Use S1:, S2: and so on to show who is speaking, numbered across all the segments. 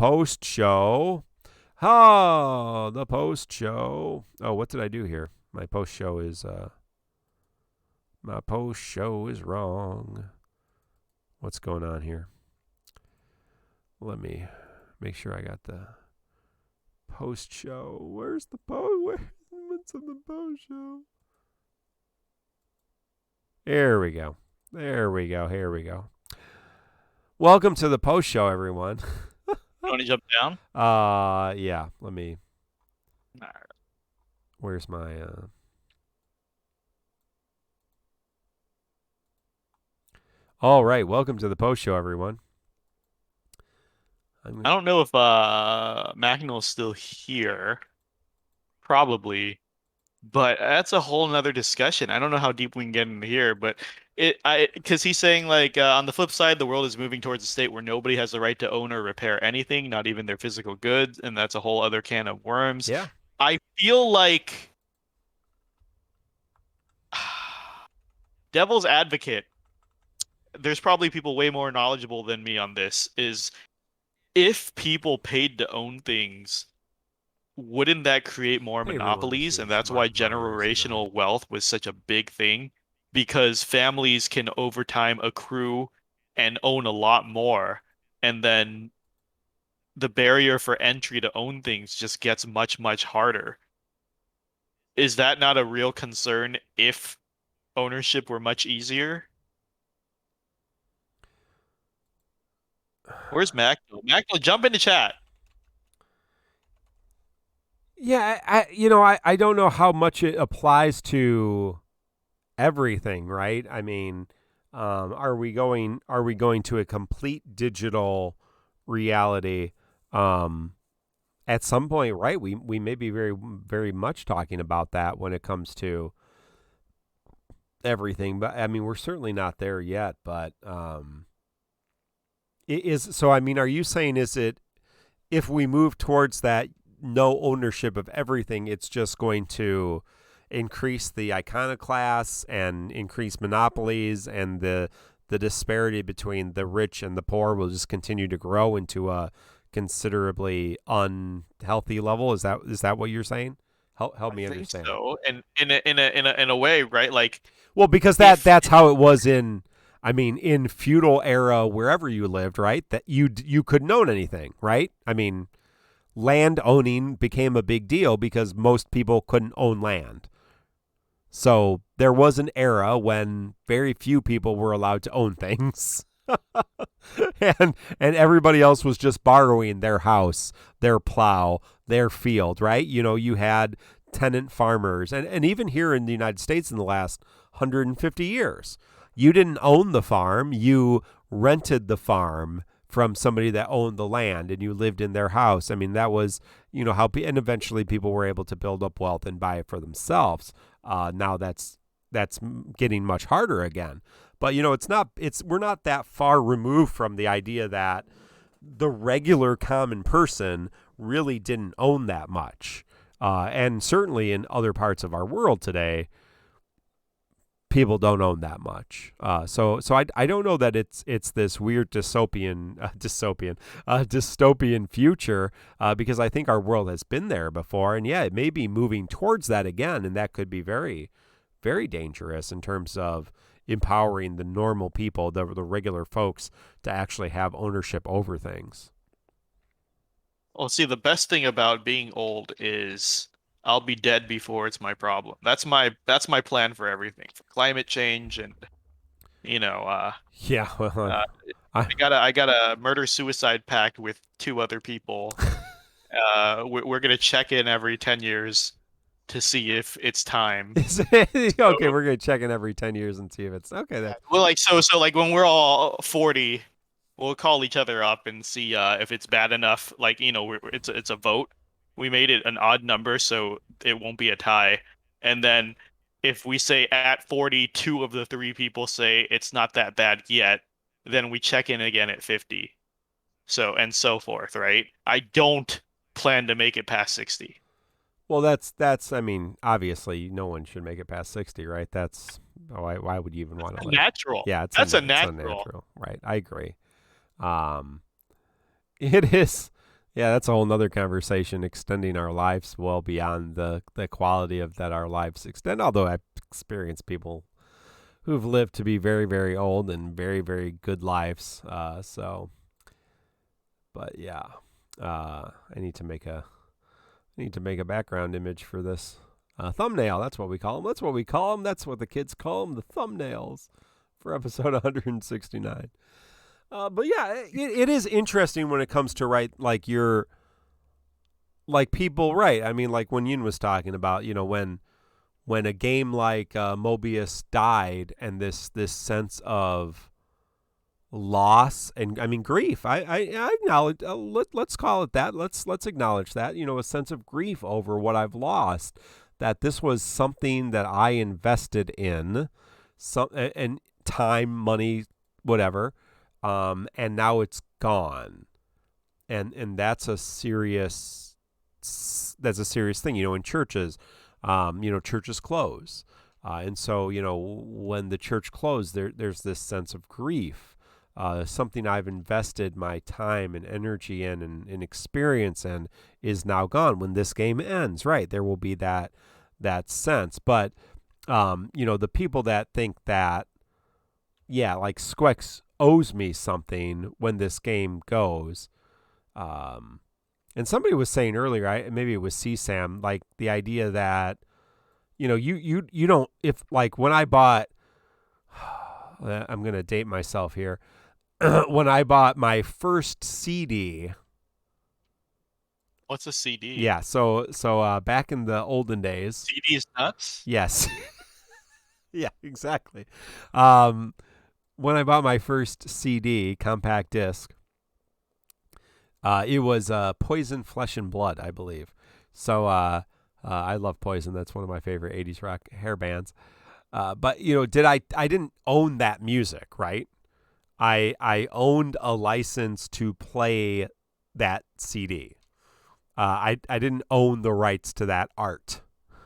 S1: post show. Oh, the post show. Oh, what did I do here? My post show is wrong. What's going on here? Let me make sure I got the post show. Where's the post? What's in the post show? Here we go. Here we go. Welcome to the post show, everyone.
S2: You want to jump down?
S1: Yeah. Let me.
S2: Nah.
S1: Where's my? All right. Welcome to the post show, everyone.
S2: I don't know if Mackinol's still here. Probably, but that's a whole nother discussion. I don't know how deep we can get into here, but because he's saying like on the flip side, the world is moving towards a state where nobody has the right to own or repair anything, not even their physical goods, and that's a whole other can of worms.
S1: Yeah.
S2: I feel like devil's advocate. There's probably people way more knowledgeable than me on this. Is if people paid to own things, wouldn't that create more
S1: Hey, everyone,
S2: monopolies?
S1: this
S2: And
S1: is
S2: that's why
S1: Mark Myers,
S2: generational wealth was such a big thing, because families can over time accrue and own a lot more, and then the barrier for entry to own things just gets much, much harder. Is that not a real concern if ownership were much easier? Where's Macno? Macno, jump into chat.
S1: Yeah, I don't know how much it applies to everything, right? I mean, are we going to a complete digital reality at some point, right? We may be very very much talking about that when it comes to everything, but I mean, we're certainly not there yet, but it is so I mean, are you saying is it if we move towards that no ownership of everything, it's just going to increase the iconoclasts and increase monopolies, and the disparity between the rich and the poor will just continue to grow into a considerably unhealthy level? Is that what you're saying? Help
S2: I
S1: me
S2: think
S1: understand.
S2: so. And in a way, right? Like
S1: Well, because
S2: if
S1: that's how it was in I mean in feudal era wherever you lived, right? That you couldn't own anything, right? I mean, land owning became a big deal because most people couldn't own land. So there was an era when very few people were allowed to own things. and everybody else was just borrowing their house, their plow, their field, right? You know, you had tenant farmers, and even here in the United States in the last 150 years, you didn't own the farm, you rented the farm from somebody that owned the land, and you lived in their house. I mean, that was, you know, how and eventually people were able to build up wealth and buy it for themselves. Now that's getting much harder again. But you know, we're not that far removed from the idea that the regular common person really didn't own that much. And certainly in other parts of our world today, people don't own that much. So I don't know that it's this weird dystopian future, because I think our world has been there before, and yeah, it may be moving towards that again, and that could be very, very dangerous in terms of empowering the normal people, the regular folks, to actually have ownership over things.
S2: Well, see, the best thing about being old is I'll be dead before it's my problem. That's my plan for everything, for climate change and you know,
S1: Yeah, well,
S2: uh
S1: I
S2: I got a murder suicide pact with two other people. We're gonna check in every 10 years to see if it's time.
S1: okay.
S2: So,
S1: We're gonna check in every 10 years and see if it's okay. That
S2: well, like so like when we're all 40, we'll call each other up and see if it's bad enough. Like, it's a vote. We made it an odd number so it won't be a tie. And then if we say at 40, two of the three people say it's not that bad yet, then we check in again at 50. So and so forth, right? I don't plan to make it past 60.
S1: well, that's. I mean, obviously, no one should make it past 60, right? That's why would you even want to live?
S2: Natural.
S1: Yeah,
S2: That's a
S1: it's
S2: natural.
S1: unnatural, right? I agree. Um, it is. Yeah, that's a whole nother conversation, extending our lives well beyond the quality of that our lives extend. Although I've experienced people who've lived to be very, very old and very, very good lives. But yeah, I need to make a background image for this thumbnail. That's what we call them. That's what we call them. That's what the kids call them, the thumbnails for episode 169. But yeah, it is interesting when it comes to people, right? I mean, like when Yin was talking about, when a game like Mobius died, and this sense of loss and, I mean, grief. I acknowledge. Let's call it that. Let's acknowledge that. A sense of grief over what I've lost. That this was something that I invested in, and time, money, whatever, and now it's gone, and that's a serious thing. In churches, churches close, and so when the church closed, there's this sense of grief. Something I've invested my time and energy in and experience in is now gone. When this game ends, right, there will be that sense. But the people that think that, yeah, like Squex owes me something when this game goes. And somebody was saying earlier, maybe it was CSAM, like the idea that you don't, if like when I bought, I'm gonna date myself here. When I bought my first CD.
S2: What's a CD?
S1: Yeah, so back in the olden days.
S2: CD is nuts?
S1: Yes. Yeah, exactly. When I bought my first CD, compact disc, it was Poison, Flesh and Blood, I believe. So I love Poison. That's one of my favorite 80s rock hair bands. But, I didn't own that music, right? I owned a license to play that CD. I didn't own the rights to that art,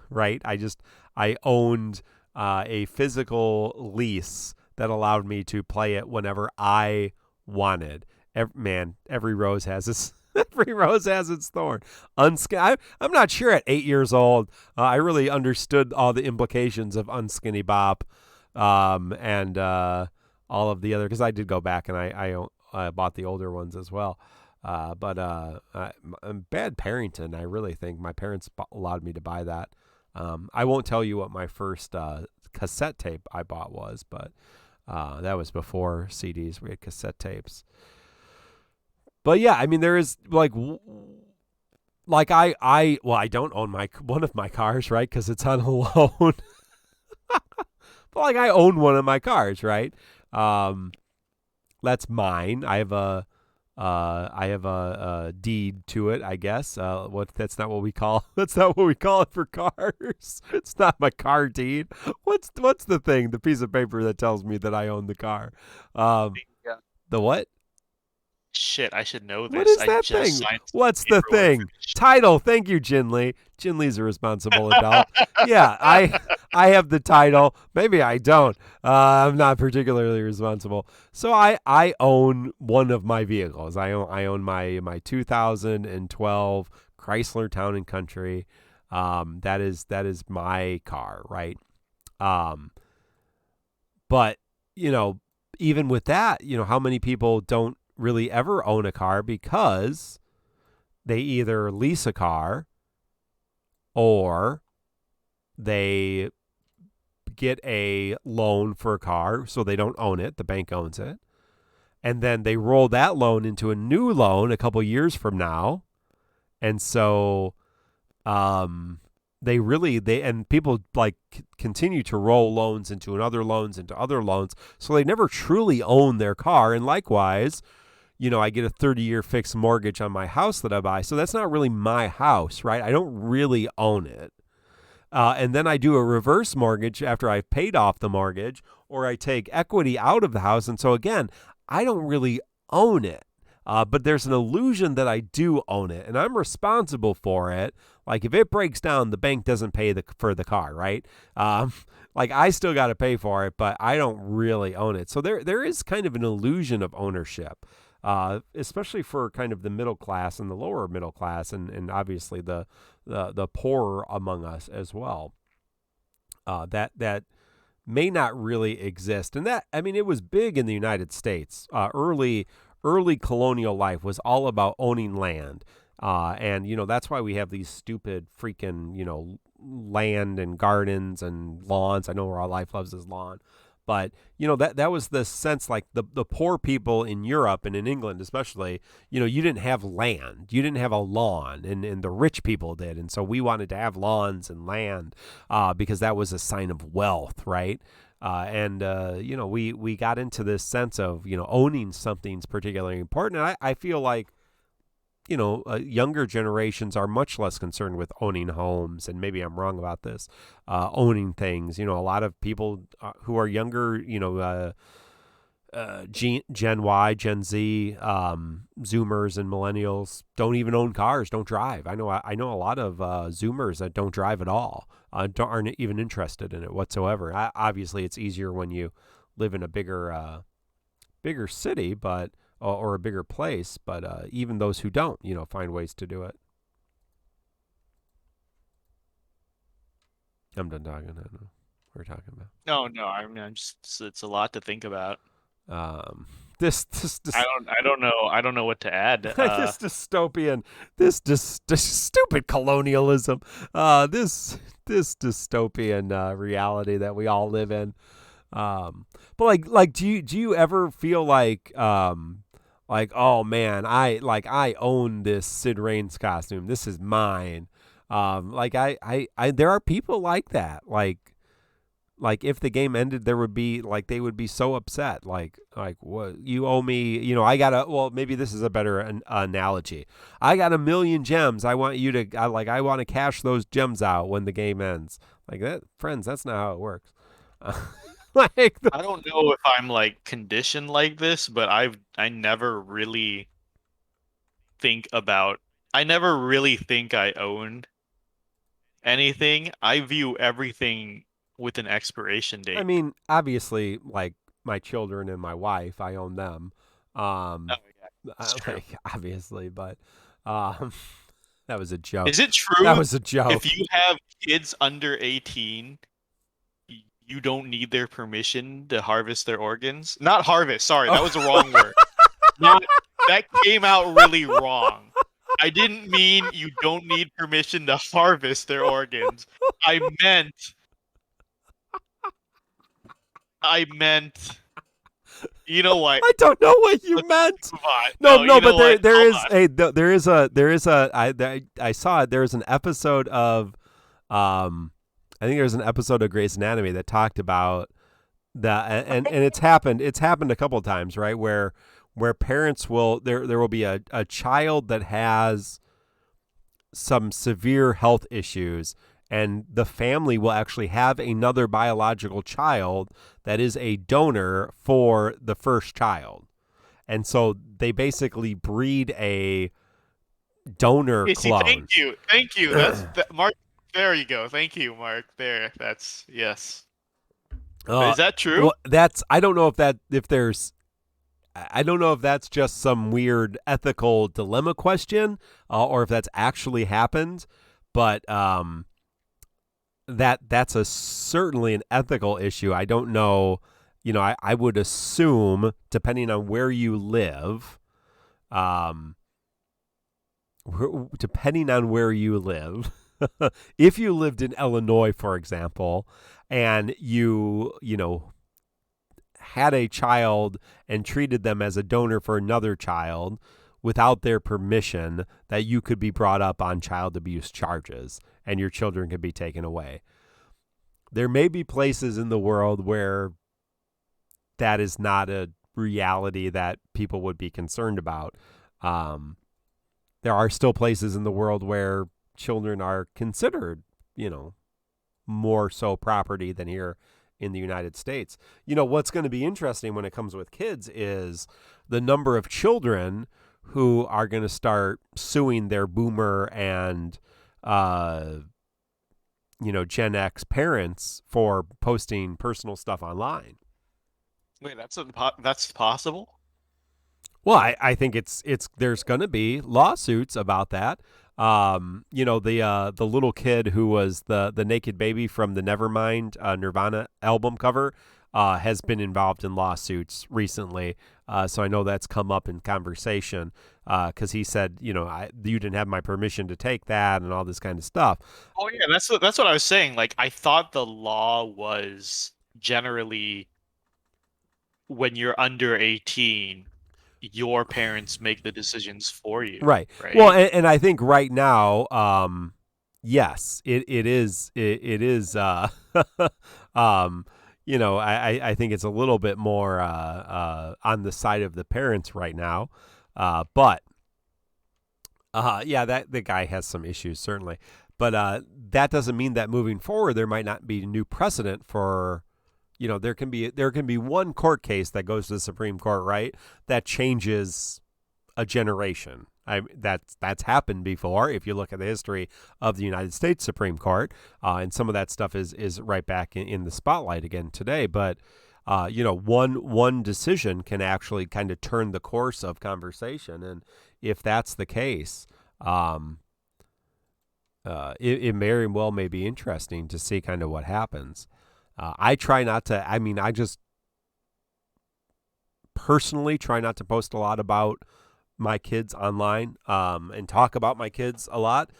S1: right? I owned a physical lease that allowed me to play it whenever I wanted. Every rose has its every rose has its thorn. I'm not sure at 8 years old I really understood all the implications of Unskinny Bop, and all of the other, because I did go back and I bought the older ones as well. But Bad Parenting, I really think my parents allowed me to buy that. I won't tell you what my first cassette tape I bought was, but that was before CDs. We had cassette tapes. But yeah, I mean, there is I don't own one of my cars, right? Because it's on a loan. But I own one of my cars, right? That's mine. I have a deed to it, I guess. That's not what we call it for cars. It's not my car deed. What's the thing? The piece of paper that tells me that I own the car.
S2: Yeah.
S1: The what?
S2: Shit, I should know this.
S1: What is that thing? What's the thing? Title. Thank you, Jinli. Jinli's a responsible adult. Yeah, I have the title. Maybe I don't. I'm not particularly responsible. So I own one of my vehicles. I own my 2012 Chrysler Town and Country. That is my car, right? But even with that, how many people don't really ever own a car because they either lease a car or they get a loan for a car, so they don't own it. The bank owns it. And then they roll that loan into a new loan a couple years from now. And so people continue to roll loans into other loans. So they never truly own their car. And likewise, I get a 30-year fixed mortgage on my house that I buy. So that's not really my house, right? I don't really own it. And then I do a reverse mortgage after I've paid off the mortgage, or I take equity out of the house. And so again, I don't really own it. But there's an illusion that I do own it, and I'm responsible for it. Like if it breaks down, the bank doesn't pay for the car, right? I still got to pay for it, but I don't really own it. So there is kind of an illusion of ownership. especially for kind of the middle class and the lower middle class, and obviously the poorer among us as well. That may not really exist, and that, I mean, it was big in the United States. Early colonial life was all about owning land. And, that's why we have these stupid freaking, land and gardens and lawns. I know where our life loves is lawn. But, that was the sense, like the poor people in Europe and in England especially, you didn't have land. You didn't have a lawn, and the rich people did. And so we wanted to have lawns and land because that was a sign of wealth, right? We got into this sense of, owning something's particularly important. And I feel like, younger generations are much less concerned with owning homes, and maybe I'm wrong about this, owning things. A lot of people who are younger, Gen Y, Gen Z, Zoomers, and Millennials don't even own cars, don't drive. I know a lot of Zoomers that don't drive at all, aren't even interested in it whatsoever. Obviously, it's easier when you live in a bigger city, but or a bigger place, but even those who don't, find ways to do it. I'm done talking. I don't know what we're talking about.
S2: No. I mean, it's a lot to think about.
S1: Um, this
S2: I don't know what to add.
S1: this dystopian, stupid colonialism, this dystopian reality that we all live in. But like, do you ever feel like, oh man, I own this Sid Raines costume. This is mine. I there are people like that. Like if the game ended, there would be they would be so upset. Like what, you owe me? I gotta. Well, maybe this is a better analogy. I got 1,000,000 gems. I want you to. I want to cash those gems out when the game ends. Like that, friends. That's not how it works.
S2: I don't know if I'm conditioned like this, but I never really I never really think I own anything. I view everything with an expiration
S1: I
S2: date.
S1: mean, obviously, like my children and my wife, I own them.
S2: Oh yeah, it's true.
S1: Obviously, but um, that was a joke.
S2: Is it
S1: That
S2: true
S1: was a joke.
S2: if you have kids under 18, you don't need their permission to harvest their organs? Not harvest, sorry, that was the wrong word. That came out really wrong. I didn't mean you don't need permission to harvest their organs. I meant you know what?
S1: I don't know what you meant.
S2: Move on.
S1: No, but
S2: what?
S1: there
S2: Hold
S1: is
S2: on.
S1: there is a I saw it. There is an episode of I think there's an episode of Grey's Anatomy that talked about that, and it's happened a couple of times, right, where parents will there will be a child that has some severe health issues, and the family will actually have another biological child that is a donor for the first child. And so they basically breed a donor clone.
S2: Thank you. Mark. There you go. Thank you, Mark. There. That's yes. Is that true?
S1: Well, I don't know if that's just some weird ethical dilemma question, or if that's actually happened. But that's certainly an ethical issue. I don't know. I would assume, depending on where you live, if you lived in Illinois, for example, and you had a child and treated them as a donor for another child without their permission, that you could be brought up on child abuse charges and your children could be taken away. There may be places in the world where that is not a reality that people would be concerned about. There are still places in the world where children are considered, more so property than here in the United States. What's going to be interesting when it comes with kids is the number of children who are going to start suing their boomer and Gen X parents for posting personal stuff online.
S2: Wait, that's possible?
S1: Well, I think it's there's going to be lawsuits about that. The little kid who was the naked baby from the Nevermind Nirvana album cover has been involved in lawsuits recently. So I know that's come up in conversation because he said, you didn't have my permission to take that and all this kind of stuff.
S2: Oh yeah, that's what I was saying. Like I thought the law was generally when you're under 18, your parents make the decisions for you,
S1: Right. Well,
S2: right?
S1: and I think right now, yes, it is. It is. Um, I think it's a little bit more on the side of the parents right now. But yeah, that the guy has some issues certainly. But that doesn't mean that moving forward there might not be a new precedent for. There can be one court case that goes to the Supreme Court, right? That changes a generation. That's happened before. If you look at the history of the United States Supreme Court, and some of that stuff is right back in the spotlight again today. But one decision can actually kind of turn the course of conversation, and if that's the case, it very well may be interesting to see kind of what happens. I try not to. I mean, I just personally try not to post a lot about my kids online and talk about my kids a lot.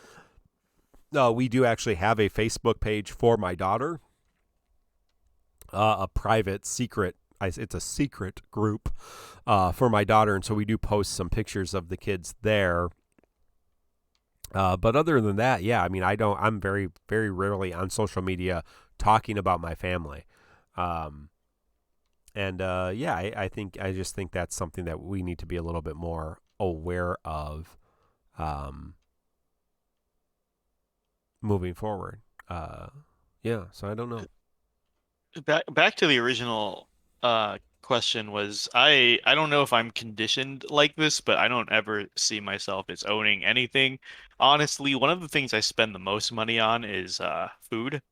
S1: We do actually have a Facebook page for my daughter, a private secret. It's a secret group for my daughter, and so we do post some pictures of the kids there. But other than that, yeah, I mean, I don't. I'm very, very rarely on social media talking about my family. Um, and yeah, I just think that's something that we need to be a little bit more aware of um, moving forward. Uh, yeah, so I don't know.
S2: Back to the original question was I don't know if I'm conditioned like this, but I don't ever see myself as owning anything. Honestly, one of the things I spend the most money on is food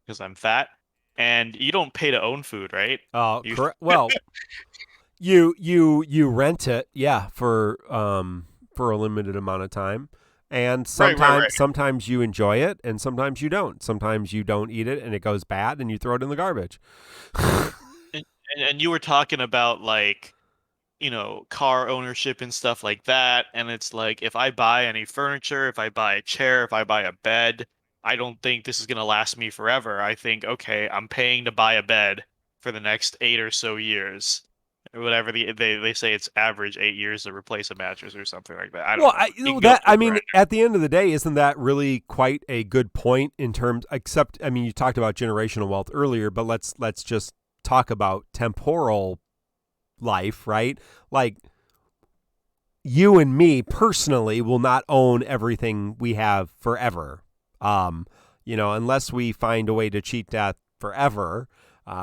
S2: because I'm fat. And you don't pay to own food, right? You
S1: Correct. Well, you rent it, yeah, for a limited amount of time, and
S2: Right, right, right.
S1: sometimes you enjoy it, and sometimes you don't. Sometimes you don't eat it, and it goes bad, and you throw it in the garbage.
S2: And you were talking about like, car ownership and stuff like that. And it's like, if I buy any furniture, if I buy a chair, if I buy a bed, I don't think this is going to last me forever. I think, okay, I'm paying to buy a bed for the next 8 or so years. Or whatever they say it's average 8 years to replace a mattress or something like that. I don't
S1: Well,
S2: know. You can go
S1: that
S2: through
S1: I
S2: it
S1: mean,
S2: right
S1: at the end of the day, isn't that really quite a good point in terms? Except, I mean, you talked about generational wealth earlier, but let's just talk about temporal life, right? Like you and me personally will not own everything we have forever. Um, unless we find a way to cheat death forever,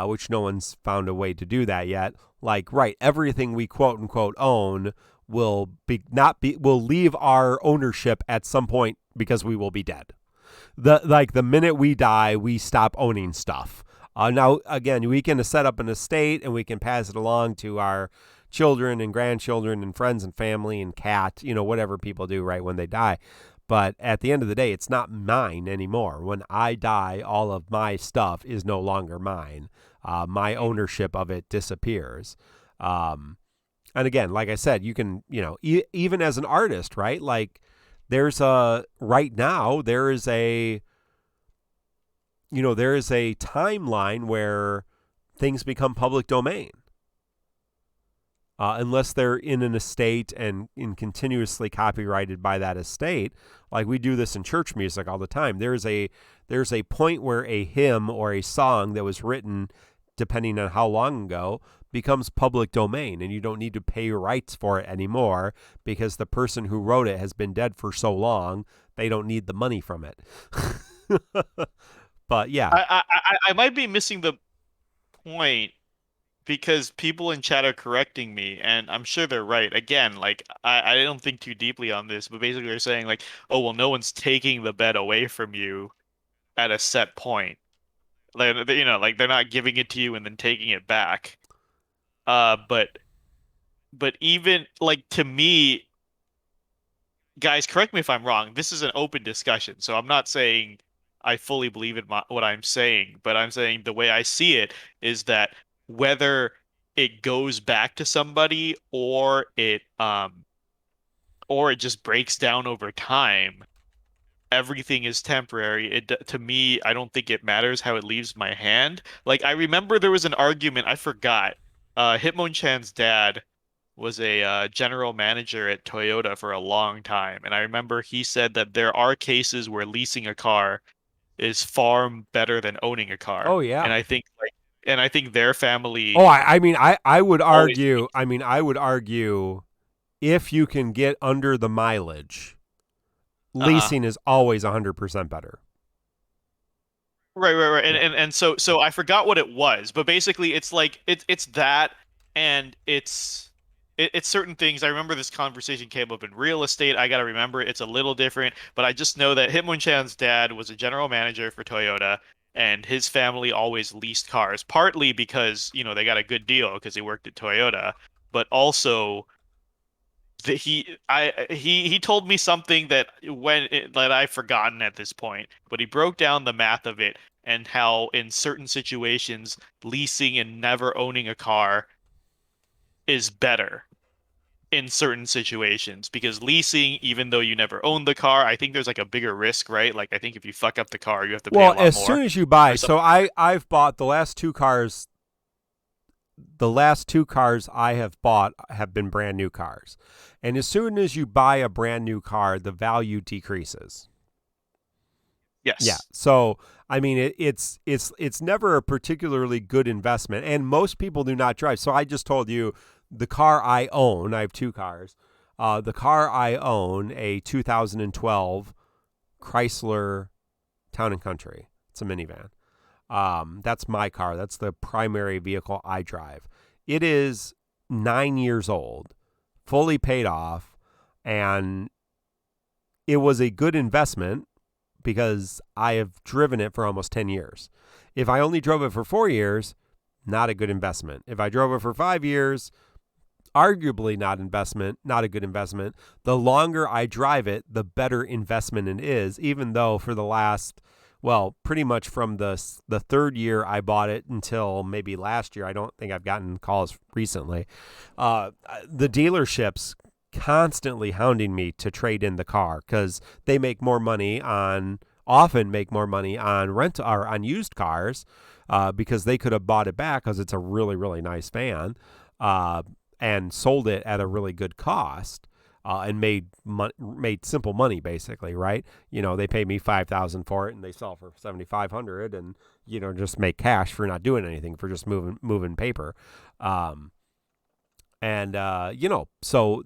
S1: which no one's found a way to do that yet. Like, right, everything we quote unquote own will be not be will leave our ownership at some point because we will be dead. The minute we die, we stop owning stuff. Now, again, we can set up an estate and we can pass it along to our children and grandchildren and friends and family and cat, whatever people do right when they die. But at the end of the day, it's not mine anymore. When I die, all of my stuff is no longer mine. My
S2: now.
S1: ownership of it disappears. Um, and again, like I said, you can, even as an artist, right? Like right now, there is a timeline where things become public domain. Unless they're in an estate and continuously copyrighted by that estate, like we do this in church music all the time. There's a point where a hymn or a song that was written, depending on how long ago, becomes public domain, and you don't need to pay rights for it anymore because the person who wrote it has been dead for so long they don't need the money from it. But yeah,
S2: I might be missing the point because people in chat are correcting me, and I'm sure they're right. Again, like I don't think too deeply on this, but basically they're saying like, oh well, no one's taking the bed away from you at a set point. Like like they're not giving it to you and then taking it back. But but even like to me, guys, correct me if I'm wrong. This is an open discussion, so I'm not saying I fully believe in what I'm saying, but I'm saying the way I see it is that whether it goes back to somebody or it just breaks down over time, everything is temporary. To me, I don't think it matters how it leaves my hand. Like I remember there was an argument, I forgot. Hitmonchan's dad was a general manager at Toyota for a long time, and I remember he said that there are cases where leasing a car is far better than owning a car.
S1: Oh yeah.
S2: And I think their family
S1: Oh, I mean, I would
S2: always
S1: argue. I mean, I would argue if you can get under the mileage,
S2: uh-huh.
S1: leasing is always 100% better.
S2: Right.
S1: Yeah.
S2: And so I forgot what it was, but basically it's like it's that and it's certain things. I remember this conversation came up in real estate. I gotta remember it. It's a little different, but I just know that Hitmonchan's dad was a general manager for Toyota and his family always leased cars, partly because, they got a good deal because he worked at Toyota, but also that he told me something that I've forgotten at this point, but he broke down the math of it and how in certain situations leasing and never owning a car is better in certain situations because leasing, even though you never own the car, I think there's like a bigger risk, right? Like I think if you fuck up the car, you have to pay a
S1: Well,
S2: lot
S1: as
S2: more
S1: soon as you buy,
S2: or
S1: so
S2: something.
S1: I've bought the last two cars. The last two cars I have bought have been brand new cars, and as soon as you buy a brand new car, the value decreases. Yeah.
S2: Yes.
S1: So I mean, it's never a particularly good investment, and most people do not drive. So I just told you the car I own. I have two cars. The car I own, a 2012 Chrysler Town and Country. It's a minivan. That's my car. That's the primary vehicle I drive. It is 9 years old, fully paid off, and it was a good investment because I have driven it for almost 10 years. If I only drove it for 4 years, not a good investment. If I drove it for 5 years, arguably not a good investment. The longer I drive it, the better investment it is, even though for the last, well, pretty much from the third year I bought it until maybe last year, I don't think I've gotten calls recently. The dealerships constantly hounding me to trade in the car because they make more money on often make more money on rent or on used cars because they could have bought it back because it's a really really nice van uh, and sold it at a really good cost and made simple money basically, right? They pay me 5,000 for it and they sell for 7,500, and just make cash for not doing anything, for just moving paper. Um, and so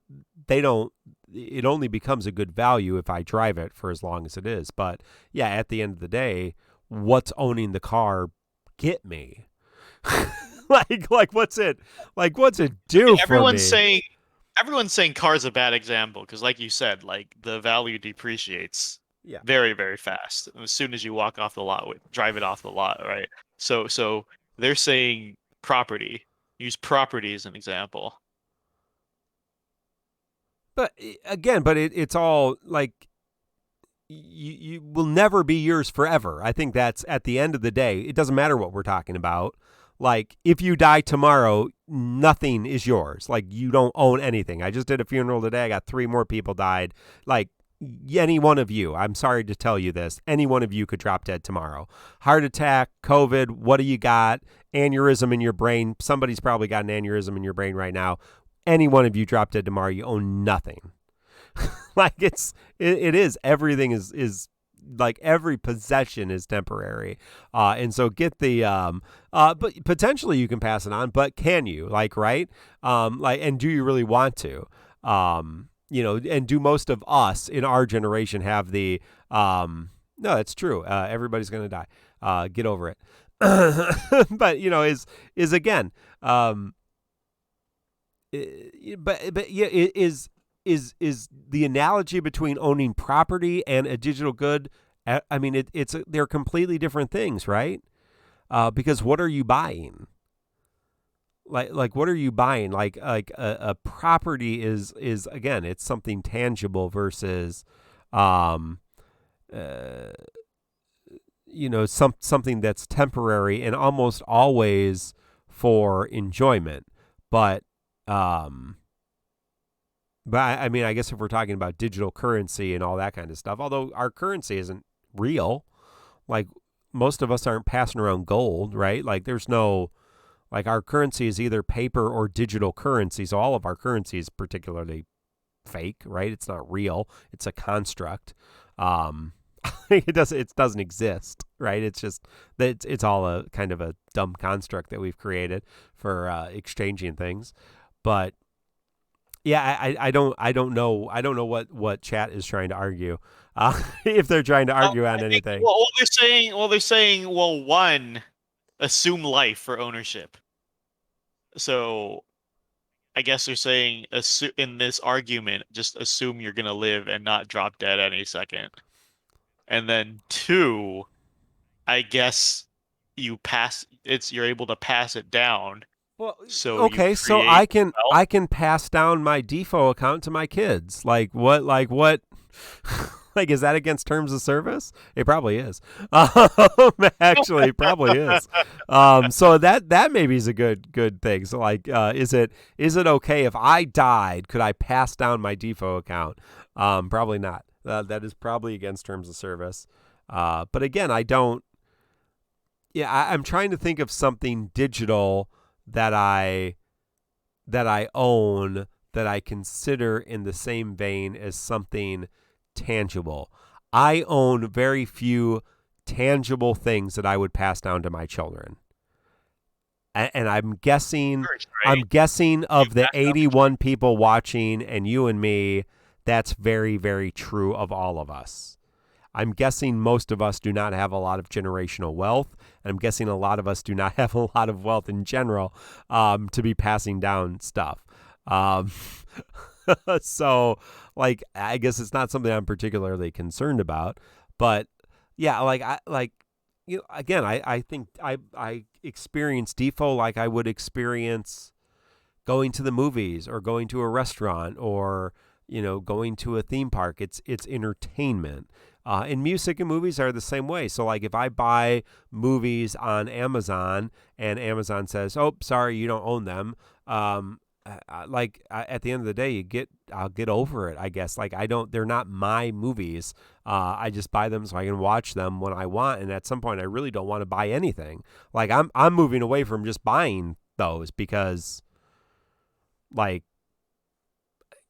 S1: they don't. It only becomes a good value if I drive it for as long as it is. But yeah, at the end of the day, what's owning the car get me? like what's it do for
S2: Everyone's
S1: me?
S2: saying everyone's saying car's a bad example because, like you said, like the value depreciates
S1: Yeah.
S2: very, very fast as soon as you walk off the lot, drive it off the lot, right? So they're saying property. Use property as an example.
S1: But again, it's all like you will never be yours forever. I think that's at the end of the day. It doesn't matter what we're talking about. Like if you die tomorrow, nothing is yours. Like you don't own anything. I just did a funeral today. I got three more people died. Like any one of you, I'm sorry to tell you this, any one of you could drop dead tomorrow. Heart attack, COVID, what do you got? Aneurysm in your brain. Somebody's probably got an aneurysm in your brain right now. Any one of you drop dead tomorrow, you own nothing. Like it is everything is like every possession is temporary, and so get the but potentially you can pass it on, but can you, like, right, like, and do you really want to, and do most of us in our generation have the no, that's true, everybody's gonna die, get over it. But is again, but yeah, is the analogy between owning property and a digital good? I mean, they're completely different things, right? Because what are you buying? like what are you buying? Like a property is again, it's something tangible versus um uh, something that's temporary and almost always for enjoyment. But um I mean, I guess if we're talking about digital currency and all that kind of stuff, although our currency isn't real, like most of us aren't passing around gold, right? Like there's no, like our currency is either paper or digital currency. So all of our currency is particularly fake, right? It's not real. It's a construct. Um, it doesn't exist, right? It's just that it's all a kind of a dumb construct that we've created for exchanging things. But yeah, I don't know what chat is trying to argue. If they're trying to argue on
S2: I think
S1: anything.
S2: well, well, one, assume life for ownership. So I guess they're saying in this argument, just assume you're gonna live and not drop dead any second. And then two, I guess you're able to pass it down,
S1: Well,
S2: so you
S1: okay, so
S2: create
S1: I can
S2: wealth.
S1: I can pass down my default account to my kids. Like what like is that against terms of service? It probably is. Actually, it probably is. So that maybe is a good thing. So like is it okay if I died, could I pass down my default account? Probably not. That is probably against terms of service. But again, I don't yeah, I'm trying to think of something digital that I own that I consider in the same vein as something tangible. I own very few tangible things that I would pass down to my children. And
S2: Church,
S1: I'm
S2: right?
S1: guessing
S2: You
S1: of the
S2: pass down the
S1: 81 people watching and you and me, that's very, very true of all of us. I'm guessing most of us do not have a lot of generational wealth. And I'm guessing a lot of us do not have a lot of wealth in general to be passing down stuff. Um, so, like, I guess it's not something I'm particularly concerned about. But yeah, again, I think I experience default like I would experience going to the movies or going to a restaurant or going to a theme park. It's entertainment. And music and movies are the same way. So like if I buy movies on Amazon and Amazon says, "Oh, sorry, you don't own them," at the end of the day, I'll get over it. I guess like I don't. They're not my movies. I just buy them so I can watch them when I want. And at some point, I really don't want to buy anything. Like I'm moving away from just buying those because like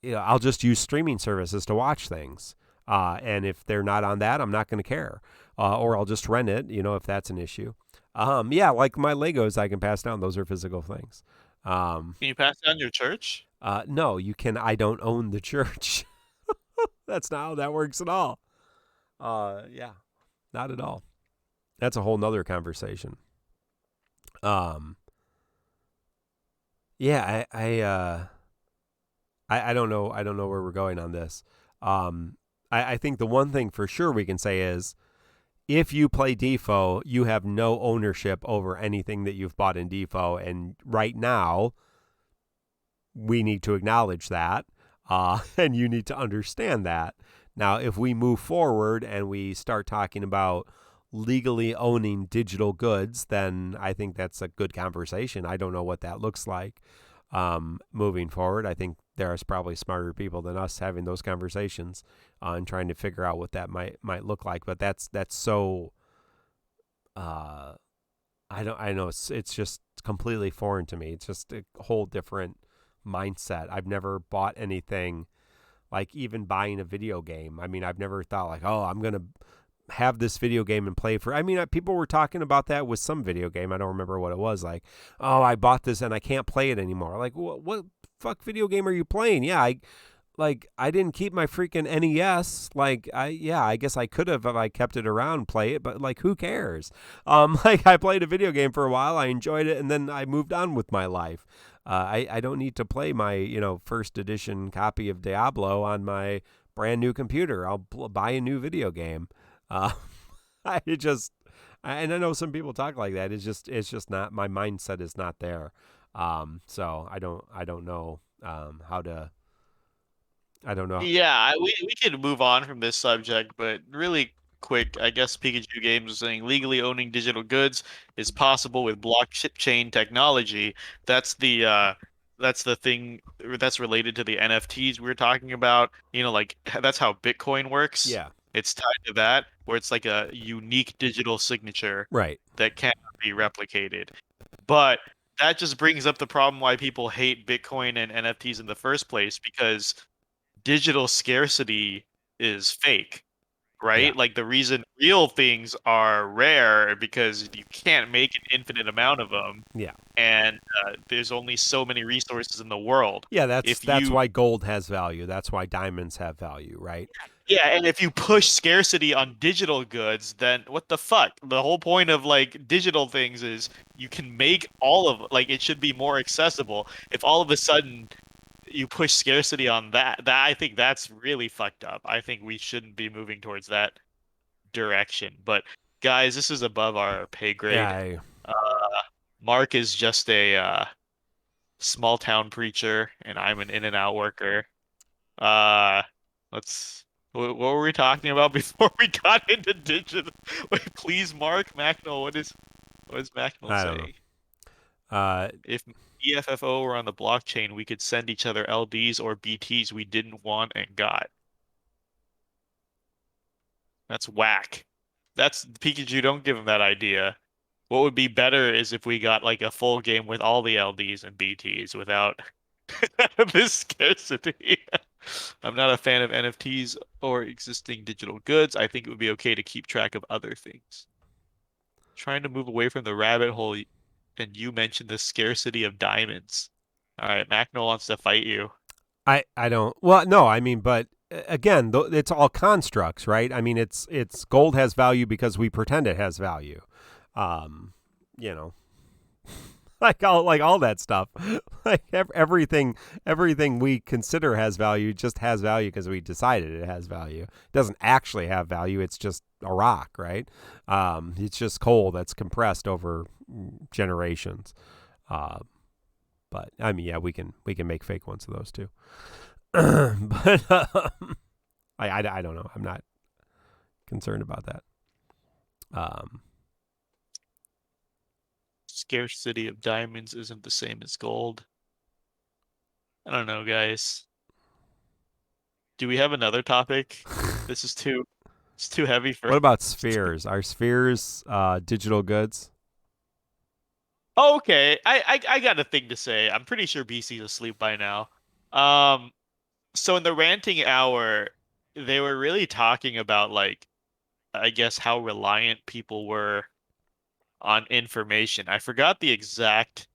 S1: I'll just use streaming services to watch things. And if they're not on that, I'm not going to care. Or I'll just rent it, if that's an issue. Yeah, like my Legos I can pass down. Those are physical things.
S2: Can you pass down your church?
S1: No, you can. I don't own the church. That's not how that works at all. Yeah, not at all. That's a whole nother conversation. Um, yeah, I don't know. I don't know where we're going on this. I think the one thing for sure we can say is if you play Defo, you have no ownership over anything that you've bought in Defo. And right now, we need to acknowledge that. And you need to understand that. Now, if we move forward and we start talking about legally owning digital goods, then I think that's a good conversation. I don't know what that looks like moving forward. I think there's probably smarter people than us having those conversations and trying to figure out what that might look like. But that's so I know it's just completely foreign to me. It's just a whole different mindset. I've never bought anything like even buying a video game. I mean, I've never thought like, oh, I'm gonna have this video game and play for. I mean, people were talking about that with some video game. I don't remember what it was. Like, oh, I bought this and I can't play it anymore. Like, what fuck video game are you playing? Yeah, I didn't keep my freaking NES. Like, I guess I could have if I kept it around and play it, but like, who cares? Like I played a video game for a while, I enjoyed it, and then I moved on with my life. I don't need to play my first edition copy of Diablo on my brand new computer. I'll buy a new video game. Uh, and I know some people talk like that. It's just not, my mindset is not there. So I don't know how to. I don't know.
S2: Yeah, we could move on from this subject, but really quick, I guess Pikachu Games was saying legally owning digital goods is possible with blockchain technology. That's the uh that's the thing that's related to the NFTs we were talking about. Like that's how Bitcoin works.
S1: Yeah.
S2: It's tied to that, where it's like a unique digital signature
S1: Right.
S2: that cannot be replicated. But that just brings up the problem why people hate Bitcoin and NFTs in the first place, because digital scarcity is fake,
S1: Yeah.
S2: right? Like the reason real things are rare because you can't make an infinite amount of them,
S1: Yeah.
S2: and there's only so many resources in the world.
S1: Yeah.
S2: If
S1: That's
S2: you
S1: why gold has value. That's why diamonds have value. Right.
S2: Yeah, and if you push scarcity on digital goods, then what the fuck? The whole point of like digital things is you can make all of like it should be more accessible. If all of a sudden you push scarcity on that I think that's really fucked up. I think we shouldn't be moving towards that direction. But guys, this is above our pay
S1: Yeah.
S2: grade. Uh, Mark is just a small town preacher, and I'm an in and out worker. Uh, let's. What were we talking about before we got into digital? Wait, please, Mark Macnell. What is Macnell
S1: I don't know.
S2: saying?
S1: Uh,
S2: If EFFO were on the blockchain, we could send each other LDs or BTs we didn't want and got. That's whack. That's Pikachu. Don't give him that idea. What would be better is if we got like a full game with all the LDs and BTs without this scarcity. I'm not a fan of NFTs or existing digital goods. I think it would be okay to keep track of other things. Trying to move away from the rabbit hole, and you mentioned the scarcity of diamonds. All right, Macno wants to fight you.
S1: I don't. Well, no. I mean, but again, it's all constructs, right? I mean, it's gold has value because we pretend it has value. Um, you know, like all that stuff. Like everything we consider has value just has value because we decided it has value. It doesn't actually have value. It's just a rock, right? It's just coal that's compressed over generations. Uh, but I mean, yeah, we can make fake ones of those too. But I don't know. I'm not concerned about that. Um,
S2: Scarcity of diamonds isn't the same as gold. I don't know, guys. Do we have another topic? This is too it's too heavy for.
S1: what about spheres? Are spheres digital goods?
S2: Oh, okay. I got a thing to say. I'm pretty sure BC's asleep by now. Um, so in the ranting hour, they were really talking about like I guess how reliant people were on information. I forgot the exact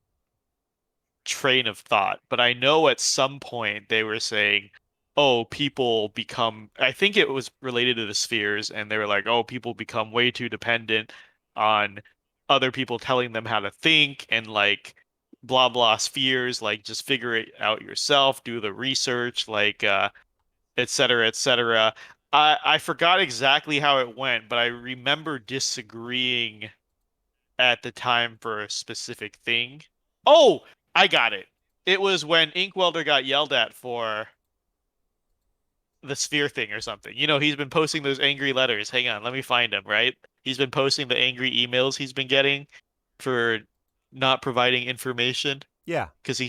S2: train of thought, but I know at some point they were saying, oh, people become, I think it was related to the spheres, and they were like, oh, people become way too dependent on other people telling them how to think and like blah blah spheres, like just figure it out yourself, do the research, like et cetera, et cetera. I forgot exactly how it went, but I remember disagreeing at the time for a specific thing. Oh, I got it. It was when Inkwelder got yelled at for the sphere thing or something. He's been posting those angry letters. Hang on, let me find him, right? He's been posting the angry emails he's been getting for not providing information
S1: Yeah.
S2: because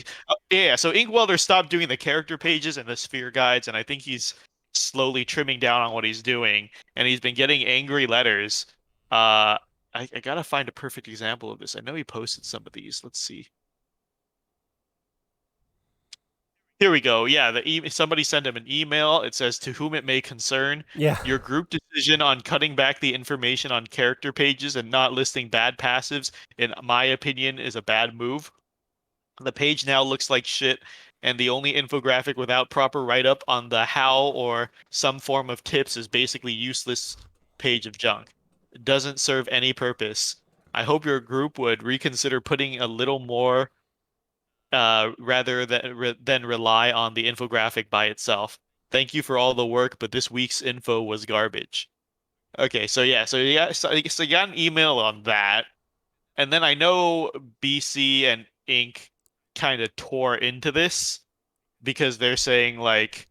S2: yeah, so Inkwelder stopped doing the character pages and the sphere guides, and I think he's slowly trimming down on what he's doing, and he's been getting angry letters. Uh, I gotta find a perfect example of this. I know he posted some of these. Let's see. Here we go. Yeah, somebody sent him an email. It says, "To whom it may concern,
S1: Yeah.
S2: your group decision on cutting back the information on character pages and not listing bad passives, in my opinion, is a bad move. The page now looks like shit, and the only infographic without proper write-up on the how or some form of tips is basically useless page of junk. It doesn't serve any purpose. I hope your group would reconsider putting a little more rather than rely on the infographic by itself. Thank you for all the work, but this week's info was garbage." Okay, so yeah, so you got an email on that, and then I know BC and Inc. kind of tore into this because they're saying like,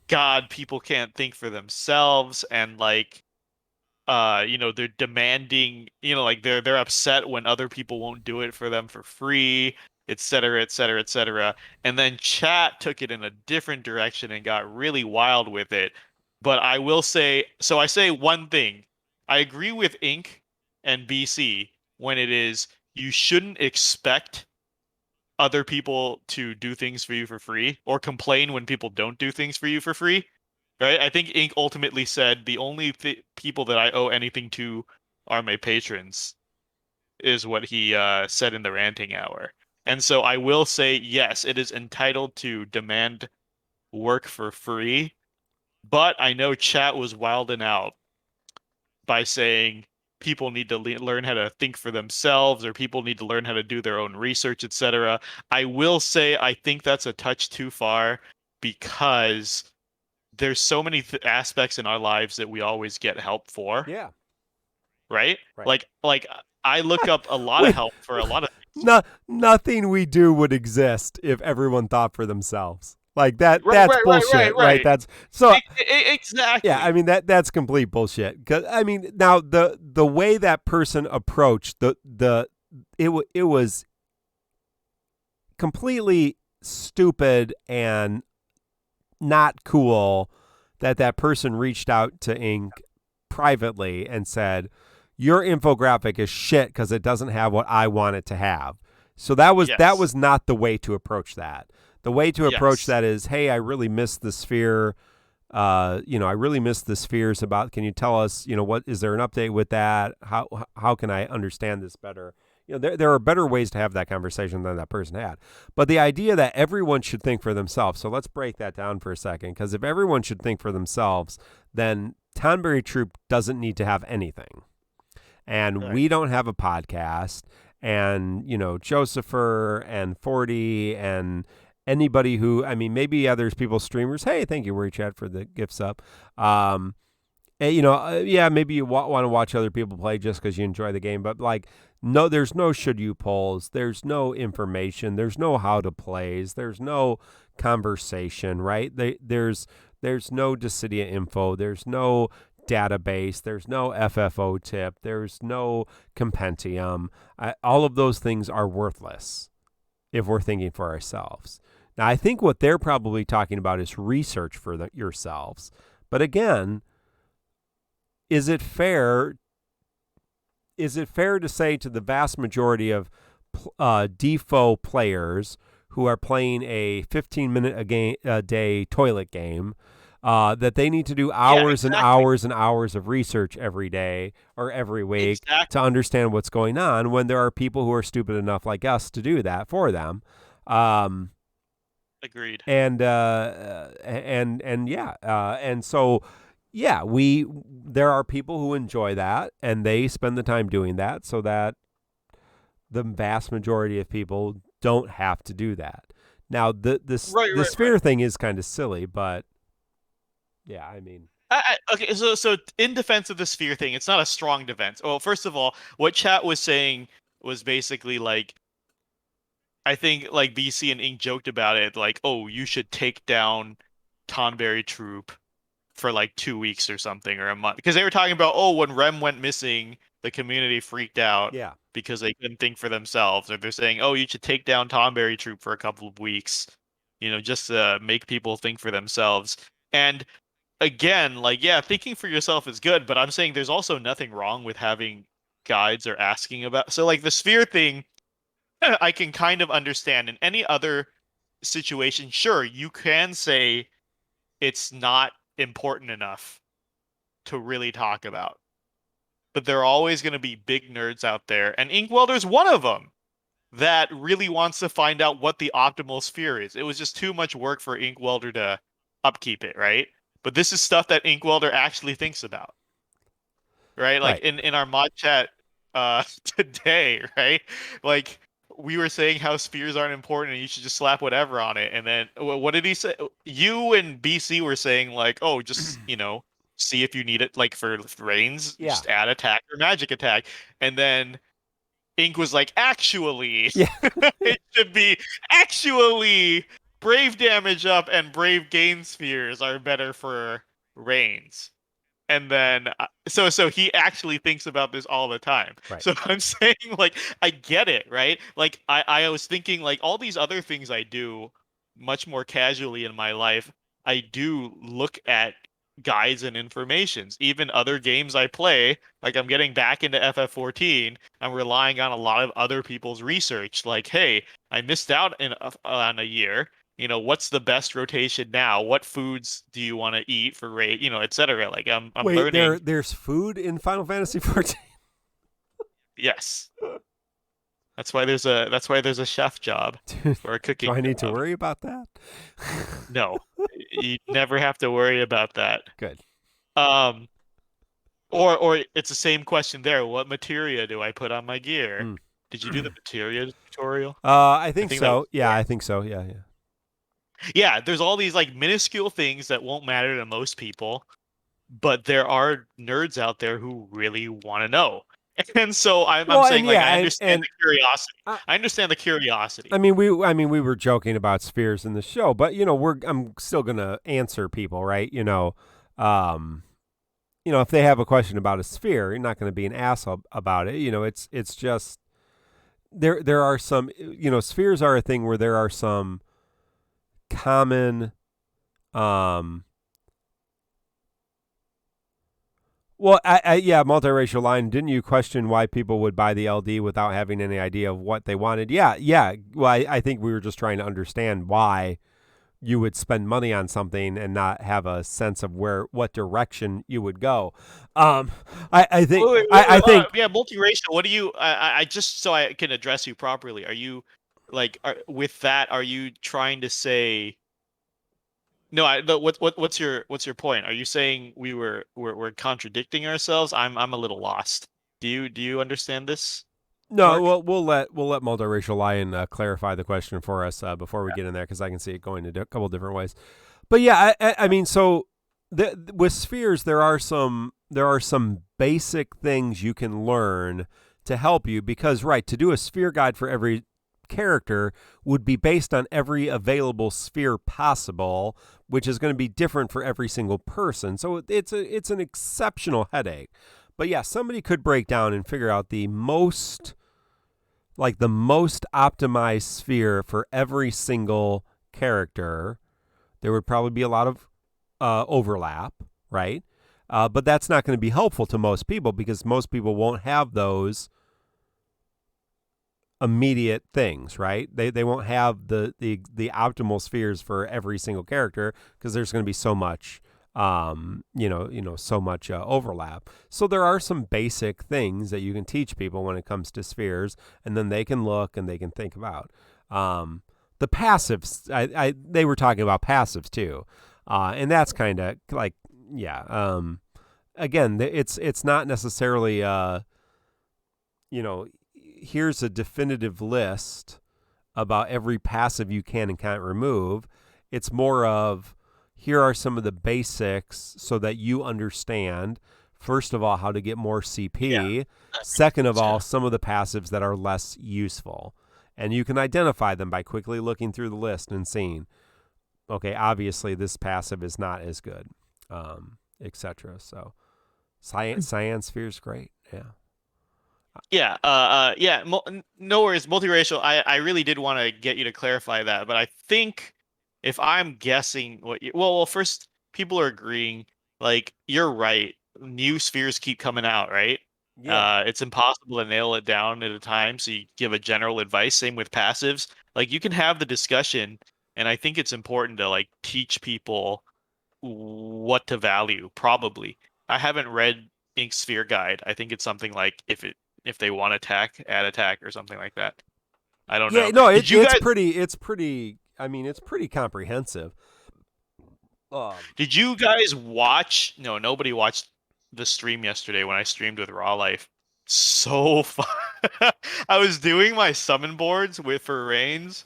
S2: God, people can't think for themselves, and like they're demanding, like they're upset when other people won't do it for them for free, et cetera, et cetera, et cetera. And then chat took it in a different direction and got really wild with it. But I will say, so I say one thing. I agree with Inc. and BC when it is you shouldn't expect other people to do things for you for free or complain when people don't do things for you for free. Right? I think Inc. ultimately said the only people that I owe anything to are my patrons, is what he said in the ranting hour. And so I will say, yes, it is entitled to demand work for free, but I know chat was wilding out by saying people need to learn how to think for themselves, or people need to learn how to do their own research, etc. I will say I think that's a touch too far because there's so many aspects in our lives that we always get help for,
S1: Yeah.
S2: right?
S1: Right.
S2: Like I look up a lot of
S1: We
S2: help for a lot of things.
S1: no, nothing we do would exist if everyone thought for themselves. Like that
S2: Right,
S1: that's
S2: right, right, right,
S1: bullshit, right?
S2: right.
S1: That's so yeah, I
S2: Exactly.
S1: mean that's complete bullshit. Cuz I mean now the way that person approached it was completely stupid and not cool that that person reached out to Inc. privately and said, "Your infographic is shit because it doesn't have what I want it to have." So that
S2: Yes.
S1: was not the way to approach that. The way to approach
S2: Yes.
S1: that is, "Hey, I really miss the sphere. I really miss the spheres about. Can you tell us, what is there an update with that? How can I understand this better?" There are better ways to have that conversation than that person had. But the idea that everyone should think for themselves. So let's break that down for a second, because if everyone should think for themselves, then Tonberry Troupe doesn't need to have anything, and
S2: Right.
S1: we don't have a podcast, and Josepher and 40 and anybody who, I mean, maybe there's people, streamers, hey, thank you WeChat for the gifts up. And, yeah, maybe you want to watch other people play just because you enjoy the game, but like, no, there's no should you polls, there's no information, there's no how to plays, there's no conversation, right? There's no Dissidia info, there's no database, there's no FFO tip, there's no compendium. All of those things are worthless if we're thinking for ourselves. Now, I think what they're probably talking about is research for yourselves. But again, is it fair? Is it fair to say to the vast majority of default players who are playing a 15-minute a day toilet game that they need to do
S2: Yeah,
S1: hours and
S2: exactly.
S1: hours and hours of research every day or every week to
S2: Exactly.
S1: understand what's going on, when there are people who are stupid enough like us to do that for them? Um,
S2: Agreed.
S1: and yeah, and so yeah, there are people who enjoy that and they spend the time doing that, so that the vast majority of people don't have to do that. Now,
S2: Right,
S1: the
S2: right, right.
S1: sphere thing is kind of silly, but yeah, I mean,
S2: Okay, so in defense of the sphere thing, it's not a strong defense. Well, first of all, what chat was saying was basically like, I think like BC and Ink joked about it, like, oh, you should take down Tonberry Troupe for like 2 weeks or something, or a month, because they were talking about, oh, when Rem went missing, the community freaked out
S1: yeah,
S2: because they couldn't think for themselves. Or they're saying, oh, you should take down Tonberry Troupe for a couple of weeks, just to make people think for themselves. And again, like, yeah, thinking for yourself is good, but I'm saying there's also nothing wrong with having guides or asking about. So like the sphere thing, I can kind of understand. In any other situation, sure, you can say it's not important enough to really talk about. But there are always going to be big nerds out there, and Inkwelder's one of them, that really wants to find out what the optimal sphere is. It was just too much work for Inkwelder to upkeep it, right? But this is stuff that Inkwelder actually thinks about, right? Like
S1: right.
S2: in our mod chat today, right? Like we were saying how spheres aren't important and you should just slap whatever on it. And then what did he say? You and BC were saying like, oh, just, see if you need it, like for rains,
S1: Yeah,
S2: just add attack or magic attack. And then Ink was like, actually,
S1: Yeah.
S2: it should be actually brave damage up and brave gain spheres are better for Reigns. And then so he actually thinks about this all the time.
S1: Right.
S2: So I'm saying like I get it, right? Like I was thinking like all these other things I do much more casually in my life, I do look at guides and informations. Even other games I play, like I'm getting back into FF14, I'm relying on a lot of other people's research. Like, hey, I missed out on a year. What's the best rotation now? What foods do you want to eat for rate, etc. Like I'm
S1: Wait,
S2: learning.
S1: there's food in Final Fantasy 14.
S2: Yes. That's why there's a chef job
S1: Dude,
S2: or a
S1: do
S2: cooking
S1: I need to
S2: job.
S1: worry about that?
S2: No. You never have to worry about that.
S1: Good.
S2: Um or it's the same question there. What materia do I put on my gear?
S1: Hmm.
S2: Did you do the materia tutorial?
S1: I
S2: I
S1: think
S2: think that was
S1: so. Yeah, I think so. Yeah, yeah.
S2: Yeah, there's all these like minuscule things that won't matter to most people, but there are nerds out there who really want to know. And so I'm
S1: Well,
S2: saying
S1: and
S2: like
S1: yeah,
S2: I
S1: and
S2: understand
S1: and
S2: the curiosity.
S1: I,
S2: I understand the curiosity.
S1: I mean we were joking about spheres in the show, but I'm still gonna answer people, right? Um, if they have a question about a sphere, you're not gonna be an asshole about it. It's just there are some spheres are a thing where there are some common um well, yeah, multiracial line. Didn't you question why people would buy the LD without having any idea of what they wanted? Yeah, yeah. Well, I think we were just trying to understand why you would spend money on something and not have a sense of what direction you would go. Um, I think, I think,
S2: Yeah, multiracial. What do you? I just so I can address you properly. Are you like with that? Are you trying to say? No, what's your point? Are you saying we're contradicting ourselves? I'm a little lost. Do you understand this,
S1: no.
S2: Mark?
S1: Well, we'll let multiracial lion clarify the question for us before we get in there because I can see it going a couple different ways. But yeah, I mean, so with spheres, there are some basic things you can learn to help you because to do a sphere guide for every character would be based on every available sphere possible, which is going to be different for every single person. So it's an exceptional headache. But yeah, somebody could break down and figure out the most optimized sphere for every single character. There would probably be a lot of overlap, right? But that's not going to be helpful to most people because most people won't have those immediate things, right? They won't have the optimal spheres for every single character because there's going to be so much so much overlap. So there are some basic things that you can teach people when it comes to spheres, and then they can look and they can think about. The passives, they were talking about passives too, and that's kind of like, yeah. Again, it's not necessarily here's a definitive list about every passive you can and can't remove. It's more of here are some of the basics so that you understand, first of all, how to get more
S2: Yeah.
S1: CP. Second of
S2: Yeah.
S1: all, some of the passives that are less useful. And you can identify them by quickly looking through the list and seeing, okay, obviously this passive is not as good, etc. So, Cyan Sphere is great. Yeah.
S2: Yeah, yeah. No worries. Multiracial. I really did want to get you to clarify that, but I think if I'm guessing well, first people are agreeing. Like you're right. New spheres keep coming out, right?
S1: Yeah.
S2: It's impossible to nail it down at a time. So you give a general advice. Same with passives. Like you can have the discussion, and I think it's important to like teach people what to value, probably. I haven't read Ink Sphere Guide. I think it's something like if they want attack, add attack or something like that. I don't
S1: Yeah,
S2: know.
S1: no,
S2: Did you
S1: it's
S2: guys
S1: pretty. I mean, it's pretty comprehensive.
S2: did you guys watch? No, nobody watched the stream yesterday when I streamed with Raw Life. So fun. I was doing my summon boards with for Reigns,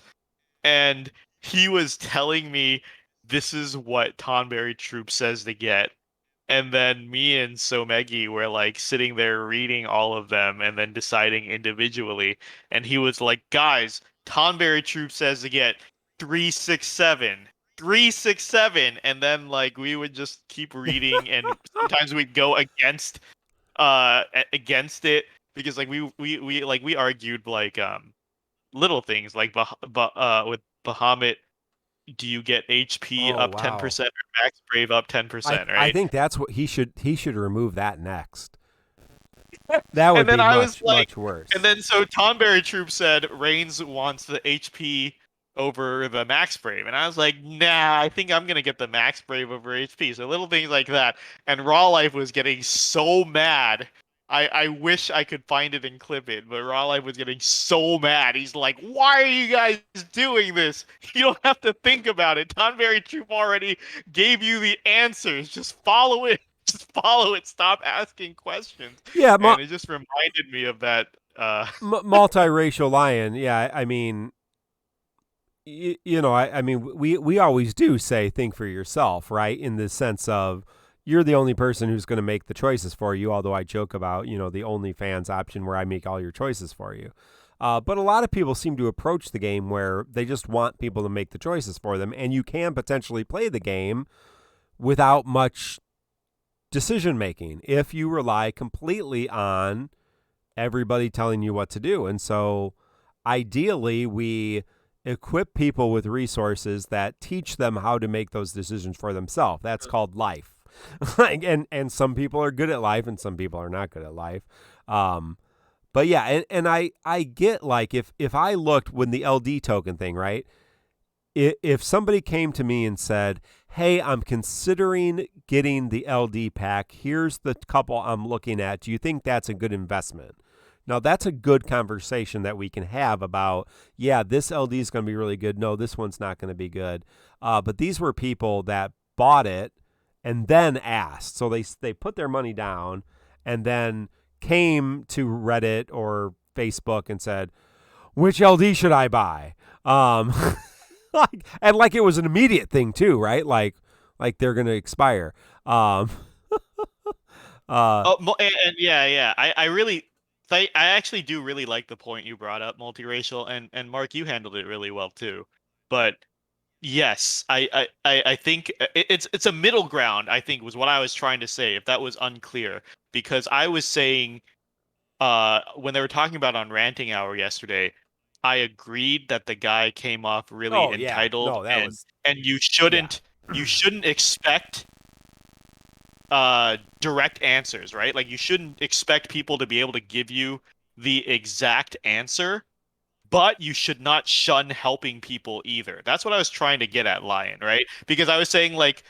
S2: and he was telling me this is what Tonberry Troupe says to get. And then me and Somegi were like sitting there reading all of them and then deciding individually. And he was like, guys, Tonberry Troupe says to get 367. 367. And then like we would just keep reading and sometimes we'd go against it because like we argued like little things like with Bahamut, do you get HP
S1: Oh
S2: up
S1: wow.
S2: 10% or Max Brave up
S1: I
S2: 10%,
S1: I
S2: right?
S1: think that's what he should remove that next. That would
S2: And then
S1: be
S2: I was
S1: much
S2: like,
S1: much
S2: and
S1: worse.
S2: then so Tonberry Troop said Reigns wants the HP over the Max Brave, and I was like, nah, I think I'm gonna get the Max Brave over HP. So little things like that. And Raw Life was getting so mad. I wish I could find it and clip it, but Raw Life was getting so mad. He's like, why are you guys doing this? You don't have to think about it. Tonberry Troop already gave you the answers. Just follow it. Just follow it. Stop asking questions.
S1: Yeah,
S2: And it just reminded me of that.
S1: multiracial lion. Yeah, I mean, I mean, we always do say think for yourself, right? In the sense of you're the only person who's going to make the choices for you. Although I joke about the OnlyFans option where I make all your choices for you. But a lot of people seem to approach the game where they just want people to make the choices for them, and you can potentially play the game without much decision making if you rely completely on everybody telling you what to do. And so ideally, we equip people with resources that teach them how to make those decisions for themselves. That's called life. and some people are good at life and some people are not good at life. But yeah, and I get like if I looked when the LD token thing, right? If somebody came to me and said, "Hey, I'm considering getting the LD pack. Here's the couple I'm looking at. Do you think that's a good investment?" Now, that's a good conversation that we can have about, yeah, this LD is going to be really good. No, this one's not going to be good. But these were people that bought it and then asked. So they put their money down and then came to Reddit or Facebook and said, which LD should I buy? Um, like it was an immediate thing too, right? Like they're going to expire. Um, uh,
S2: And yeah, yeah. I actually do really like the point you brought up, multiracial, and Mark, you handled it really well too. But yes, I think it's a middle ground, I think was what I was trying to say, if that was unclear. Because I was saying when they were talking about on Ranting Hour yesterday, I agreed that the guy came off really
S1: oh yeah,
S2: entitled
S1: no, that
S2: and
S1: was
S2: you
S1: yeah.
S2: shouldn't expect direct answers, right? Like you shouldn't expect people to be able to give you the exact answer, but you should not shun helping people either. That's what I was trying to get at, Lion, right? Because I was saying like,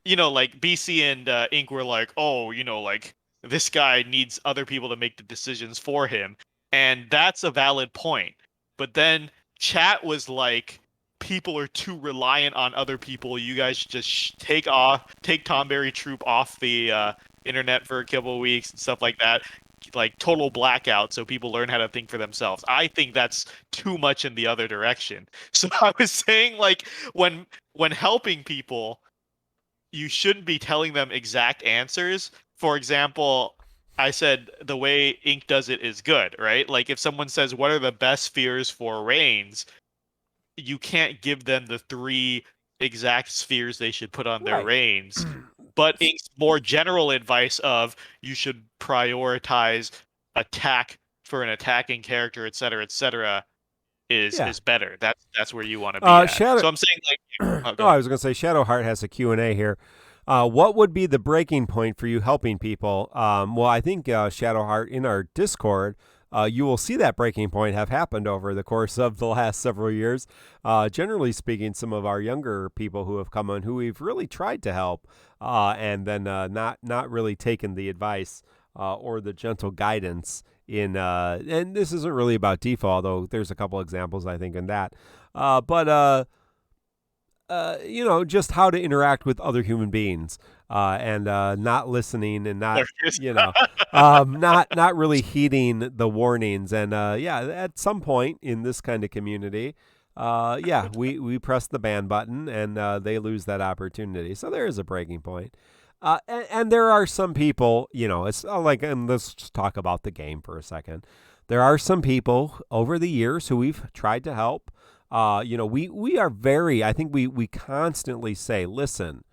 S2: like BC and Ink were like, oh, like this guy needs other people to make the decisions for him. And that's a valid point. But then chat was like, people are too reliant on other people. You guys should just take Tonberry Troop off the internet for a couple of weeks and stuff like that. Like total blackout so people learn how to think for themselves. I think that's too much in the other direction. So I was saying like when helping people, you shouldn't be telling them exact answers. For example, I said the way Ink does it is good, right? Like if someone says, what are the best spheres for Reigns? You can't give them the three exact spheres they should put on their
S1: Right.
S2: Reigns. But Ink's more general advice of you should prioritize attack for an attacking character, et cetera,
S1: Yeah.
S2: is better. That's where you want to be at.
S1: Shadow.
S2: So I'm saying like, oh,
S1: No,
S2: go
S1: I
S2: ahead.
S1: was going to say Shadowheart has a Q&A here. What would be the breaking point for you helping people? Well, I think Shadowheart in our Discord, you will see that breaking point have happened over the course of the last several years. Generally speaking, some of our younger people who have come on who we've really tried to help and then not really taken the advice or the gentle guidance in and this isn't really about default, although there's a couple examples I think in that. But just how to interact with other human beings and not listening and not,
S2: There it is.
S1: not really heeding the warnings. And yeah, at some point in this kind of community, we press the ban button and they lose that opportunity. So there is a breaking point. And there are some people, it's like, and let's just talk about the game for a second. There are some people over the years who we've tried to help. We are I think we constantly say, listen,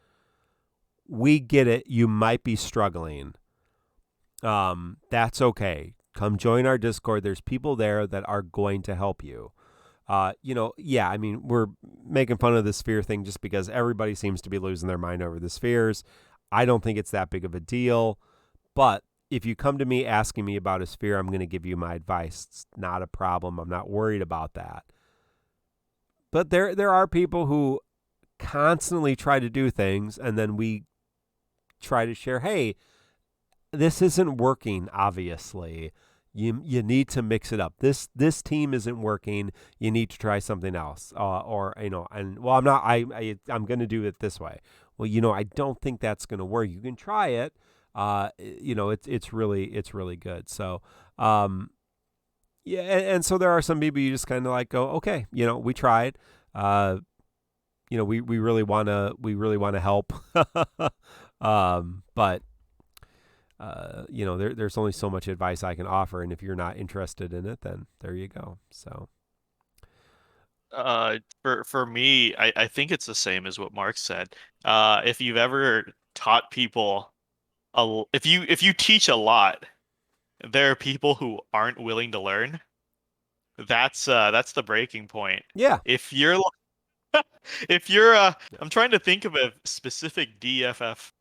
S1: we get it. You might be struggling. That's okay. Come join our Discord. There's people there that are going to help you. Yeah, I mean, we're making fun of the sphere thing just because everybody seems to be losing their mind over the spheres. I don't think it's that big of a deal. But if you come to me asking me about a sphere, I'm going to give you my advice. It's not a problem. I'm not worried about that. But there are people who constantly try to do things, and then we try to share, hey, this isn't working, obviously. You need to mix it up. This team isn't working. You need to try something else. I'm not. I'm going to do it this way. Well, I don't think that's going to work. You can try it. It's really good. So, yeah, and so there are some people you just kind of like go, okay, we tried. We really want to help. But there's only so much advice I can offer, and if you're not interested in it, then there you go. So,
S2: for me, I think it's the same as what Mark said. If you've ever taught people, if you teach a lot, there are people who aren't willing to learn. That's the breaking point.
S1: yeah,
S2: If you're if you're I'm trying to think of a specific DFFOO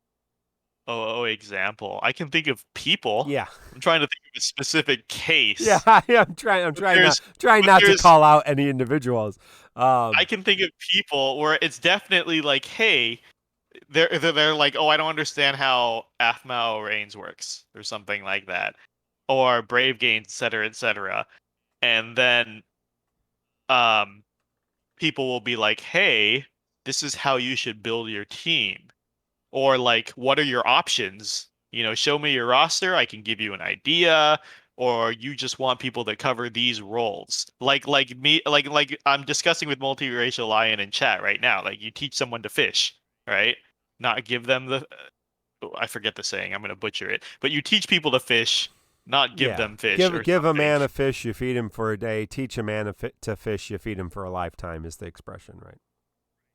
S2: example. I can think of people.
S1: yeah,
S2: I'm trying to think of a specific case.
S1: yeah. I'm trying not to call out any individuals.
S2: I can think of people where it's definitely like, hey, they're like, oh, I don't understand how Aphmau Reigns works, or something like that, or Brave Gains, etc., etc. And then people will be like, hey, this is how you should build your team. Or like, what are your options? Show me your roster. I can give you an idea. Or you just want people that cover these roles. Like me, like I'm discussing with Multiracial Lion in chat right now. Like, you teach someone to fish, right? Not give them the I forget the saying. I'm gonna butcher it. But you teach people to fish, not give them fish.
S1: Give a man a fish, you feed him for a day. Teach a man to fish, you feed him for a lifetime, is the expression, right?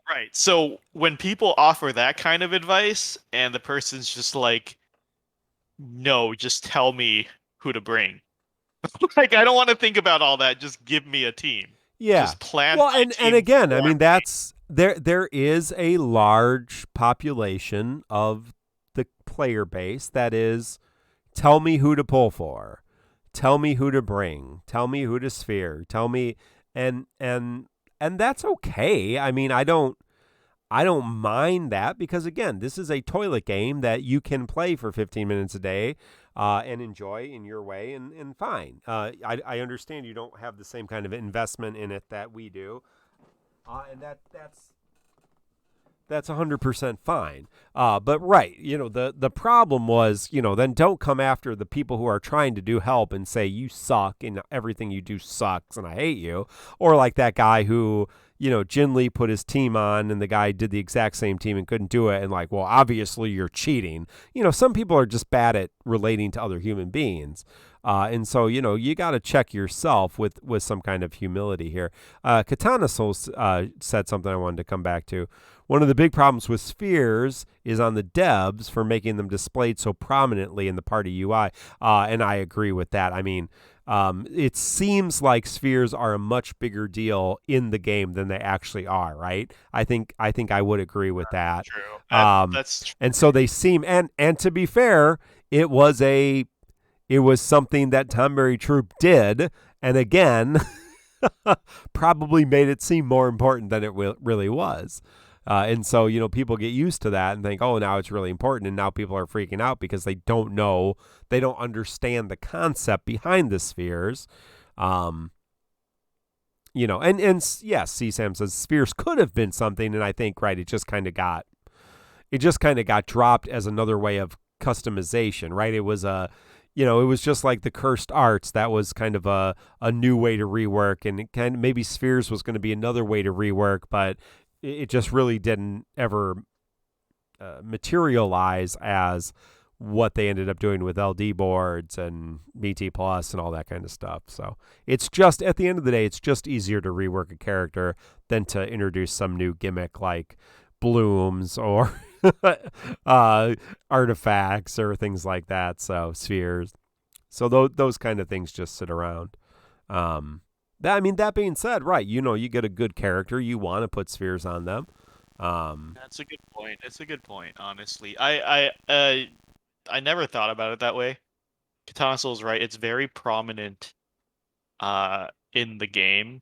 S2: Right. So when people offer that kind of advice and the person's just like, no, just tell me who to bring. Like, I don't want to think about all that. Just give me a team.
S1: Yeah.
S2: Just plan.
S1: Well, and again, I mean, that's there is a large population of the player base that is, tell me who to pull for, tell me who to bring, tell me who to sphere, tell me, and that's okay. I mean, I don't mind that, because again, this is a toilet game that you can play for 15 minutes a day and enjoy in your way, and fine. I understand you don't have the same kind of investment in it that we do, and that's 100% fine. But right, the problem was, then don't come after the people who are trying to do help and say you suck and everything you do sucks and I hate you. Or like that guy who, Jin Lee put his team on and the guy did the exact same team and couldn't do it. And like, well, obviously you're cheating. Some people are just bad at relating to other human beings. And so, you got to check yourself with some kind of humility here. Katana Soul said something I wanted to come back to. One of the big problems with spheres is on the devs for making them displayed so prominently in the party UI. And I agree with that. I mean, it seems like spheres are a much bigger deal in the game than they actually are, right? I think I would agree with that.
S2: True. That's true.
S1: And so they seem, and to be fair, it was something that Tonberry Troupe did, and again, probably made it seem more important than it really was. And so, people get used to that and think, oh, now it's really important. And now people are freaking out because they don't understand the concept behind the spheres. And yes, CSAM says spheres could have been something. And I think, right, it just kind of got dropped as another way of customization, right? It was it was just like the cursed arts. That was kind of a new way to rework, and maybe spheres was going to be another way to rework, but it just really didn't ever, materialize as what they ended up doing with LD boards and BT Plus and all that kind of stuff. So it's just, at the end of the day, it's just easier to rework a character than to introduce some new gimmick like blooms or artifacts or things like that. So spheres. So those kind of things just sit around. That being said, right, you get a good character, you want to put spheres on them.
S2: That's a good point. It's a good point, honestly. I never thought about it that way. Katana Soul's right. It's very prominent in the game,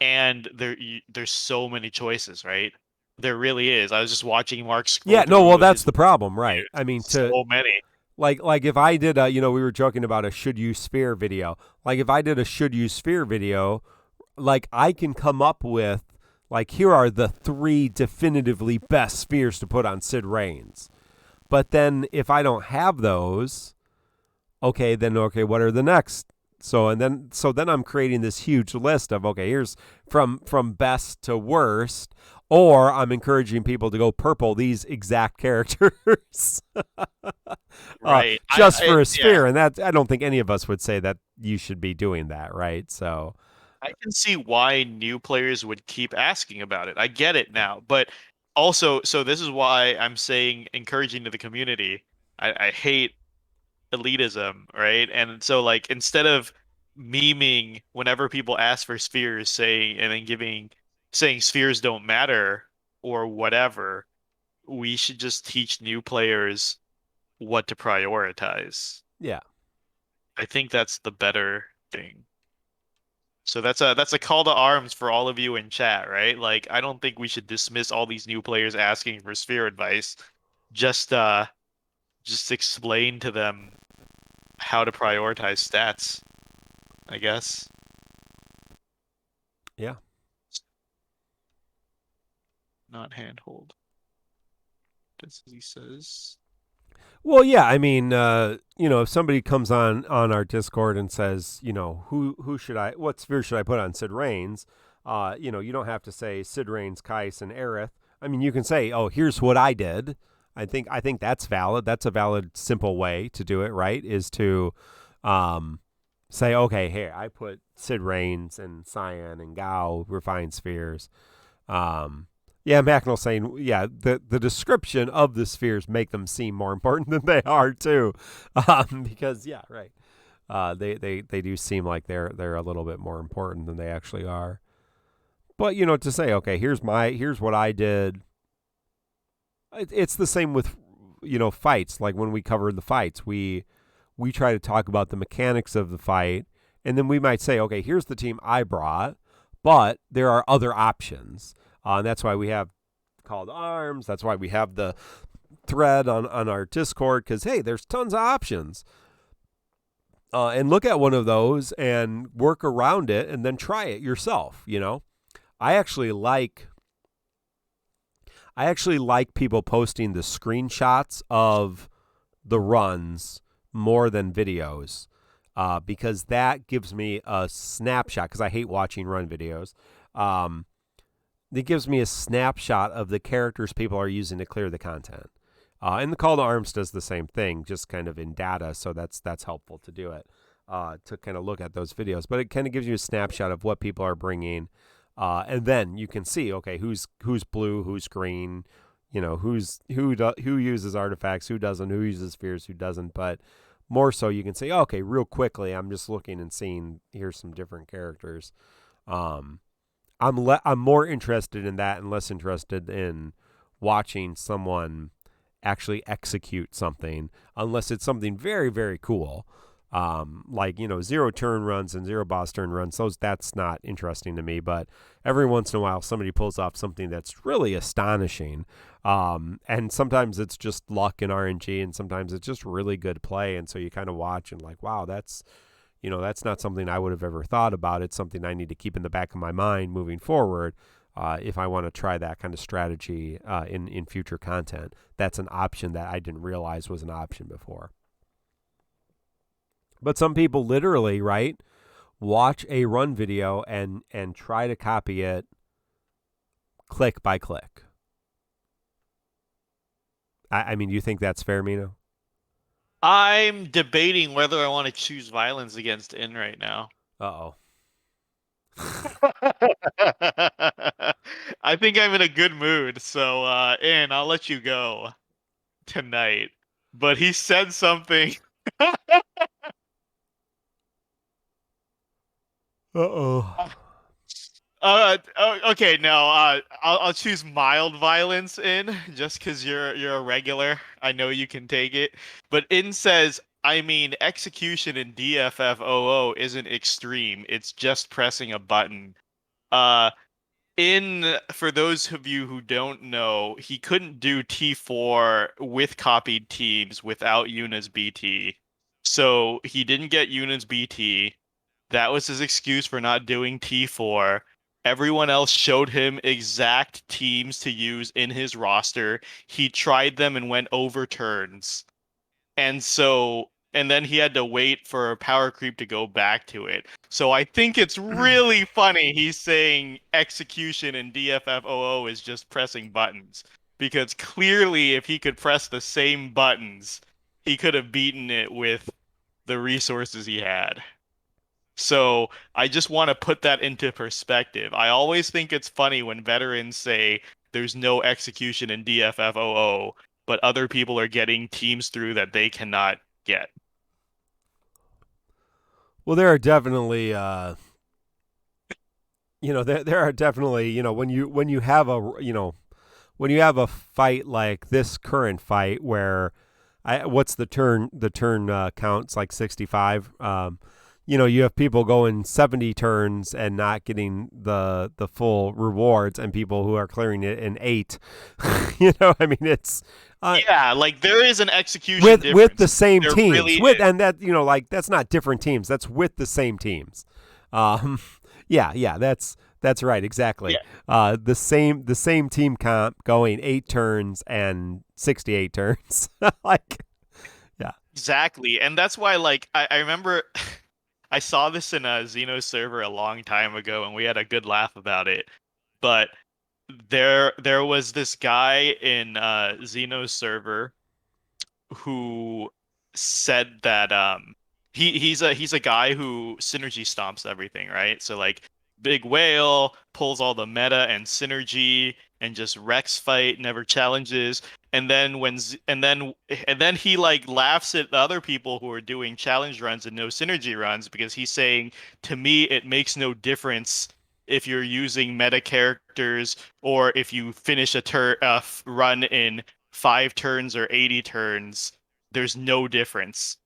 S2: and there's so many choices, right? There really is. I was just watching Mark scroll
S1: Yeah, no, well,
S2: through
S1: that's
S2: his
S1: the problem, right? I mean,
S2: so many.
S1: like if I did we were joking about a should use sphere video. Like if I did a should use sphere video, like I can come up with like here are the 3 definitively best spheres to put on Sid Reigns. But then if I don't have those, what are the next? So then I'm creating this huge list of here's from best to worst, or I'm encouraging people to go purple these exact characters.
S2: Right.
S1: Just for a sphere, and that I don't think any of us would say that you should be doing that, right? So
S2: I can see why new players would keep asking about it. I get it now, but also, so this is why I'm saying encouraging to the community. I hate elitism, right? And so like instead of memeing whenever people ask for spheres, saying spheres don't matter or whatever, we should just teach new players what to prioritize.
S1: yeah.
S2: I think that's the better thing. So that's a call to arms for all of you in chat, right? Like I don't think we should dismiss all these new players asking for sphere advice. Just just explain to them how to prioritize stats, I guess.
S1: Yeah.
S2: Not handhold. As he says.
S1: Well, yeah, I mean, if somebody comes on our Discord and says, what sphere should I put on Sid Reigns? You don't have to say Sid Reigns, Kais, and Aerith. I mean, you can say, oh, here's what I did. I think that's valid. That's a valid, simple way to do it, right? Is to say, okay, here, I put Sid Reigns and Cyan and Gao refined spheres. Yeah, Macnell saying, yeah, the description of the spheres make them seem more important than they are too, because yeah, right, they do seem like they're a little bit more important than they actually are. But to say, okay, here's what I did. It's the same with fights. Like when we cover the fights, we try to talk about the mechanics of the fight, and then we might say, okay, here's the team I brought, but there are other options. And that's why we have called arms. That's why we have the thread on our Discord, because, hey, there's tons of options. And look at one of those and work around it and then try it yourself, I actually like people posting the screenshots of the runs more than videos, because that gives me a snapshot, because I hate watching run videos. It gives me a snapshot of the characters people are using to clear the content. And the call to arms does the same thing, just kind of in data, so that's helpful to do it, to kind of look at those videos. But it kind of gives you a snapshot of what people are bringing, and then you can see, okay, who's blue, who's green, who uses artifacts, who doesn't, who uses spheres, who doesn't. But more so, you can say, okay, real quickly, I'm just looking and seeing here's some different characters. I'm more interested in that and less interested in watching someone actually execute something, unless it's something very, very cool. Like, 0 turn runs and 0 boss turn runs. That's not interesting to me, but every once in a while somebody pulls off something that's really astonishing. And sometimes it's just luck and RNG, and sometimes it's just really good play. And so you kind of watch and like, wow, that's not something I would have ever thought about. It's something I need to keep in the back of my mind moving forward, if I want to try that kind of strategy in future content. That's an option that I didn't realize was an option before. But some people literally, right, watch a run video and try to copy it click by click. I mean, you think that's fair, Mino?
S2: I'm debating whether I want to choose violence against In right now.
S1: Uh
S2: I think I'm in a good mood, so In, I'll let you go tonight. But he said something.
S1: oh.
S2: Okay, no, I'll choose mild violence in just because you're a regular. I know you can take it. But in says, I mean, execution in DFFOO isn't extreme. It's just pressing a button. Uh, for those of you who don't know, he couldn't do T4 with copied teams without Yuna's BT. So he didn't get Yuna's BT. That was his excuse for not doing T4. Everyone else showed him exact teams to use in his roster. He tried them and went over turns. And then he had to wait for power creep to go back to it. So I think it's really funny he's saying execution in DFFOO is just pressing buttons. Because clearly, if he could press the same buttons, he could have beaten it with the resources he had. So I just want to put that into perspective. I always think it's funny when veterans say there's no execution in DFFOO, but other people are getting teams through that they cannot get.
S1: Well, there are definitely, there are definitely, when you have when you have a fight like this current fight where, what's the turn? The turn counts like 65. You have people going 70 turns and not getting the full rewards, and people who are clearing it in 8. I mean, it's
S2: Yeah, like there is an execution
S1: with the
S2: difference.
S1: same
S2: There
S1: teams.
S2: really
S1: With
S2: is.
S1: and that like that's not different teams. That's with the same teams. Um, yeah, that's right, exactly.
S2: Yeah,
S1: The same team comp going 8 turns and 68 turns. Like, yeah.
S2: exactly. And that's why like I remember I saw this in a Xeno server a long time ago and we had a good laugh about it. But there was this guy in Xeno's server who said that he's a guy who synergy stomps everything, right? So like Big Whale pulls all the meta and synergy and just wrecks fight, never challenges. And then and then he like laughs at the other people who are doing challenge runs and no synergy runs because he's saying to me it makes no difference if you're using meta characters or if you finish a run in 5 turns or 80 turns, there's no difference.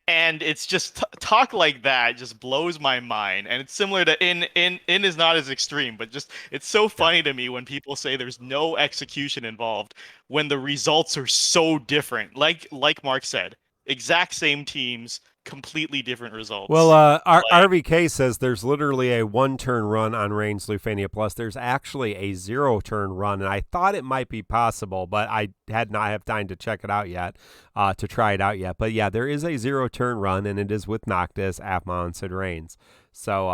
S2: And it's just talk like that just blows my mind. And it's similar to in is not as extreme, but just it's so
S1: Yeah.
S2: funny to me when people say there's no execution involved when the results are so different. Like Mark said, exact same teams, completely different
S1: Well,
S2: results. Like
S1: RVK says there's literally a 1-turn run on Reigns Lufania Plus. There's actually a 0-turn run, and I thought it might be possible, but I had not have time to check it out yet, to try it out yet. But yeah, there is a 0-turn run, and it is with Noctis, Aphmau, and Sid Reigns. So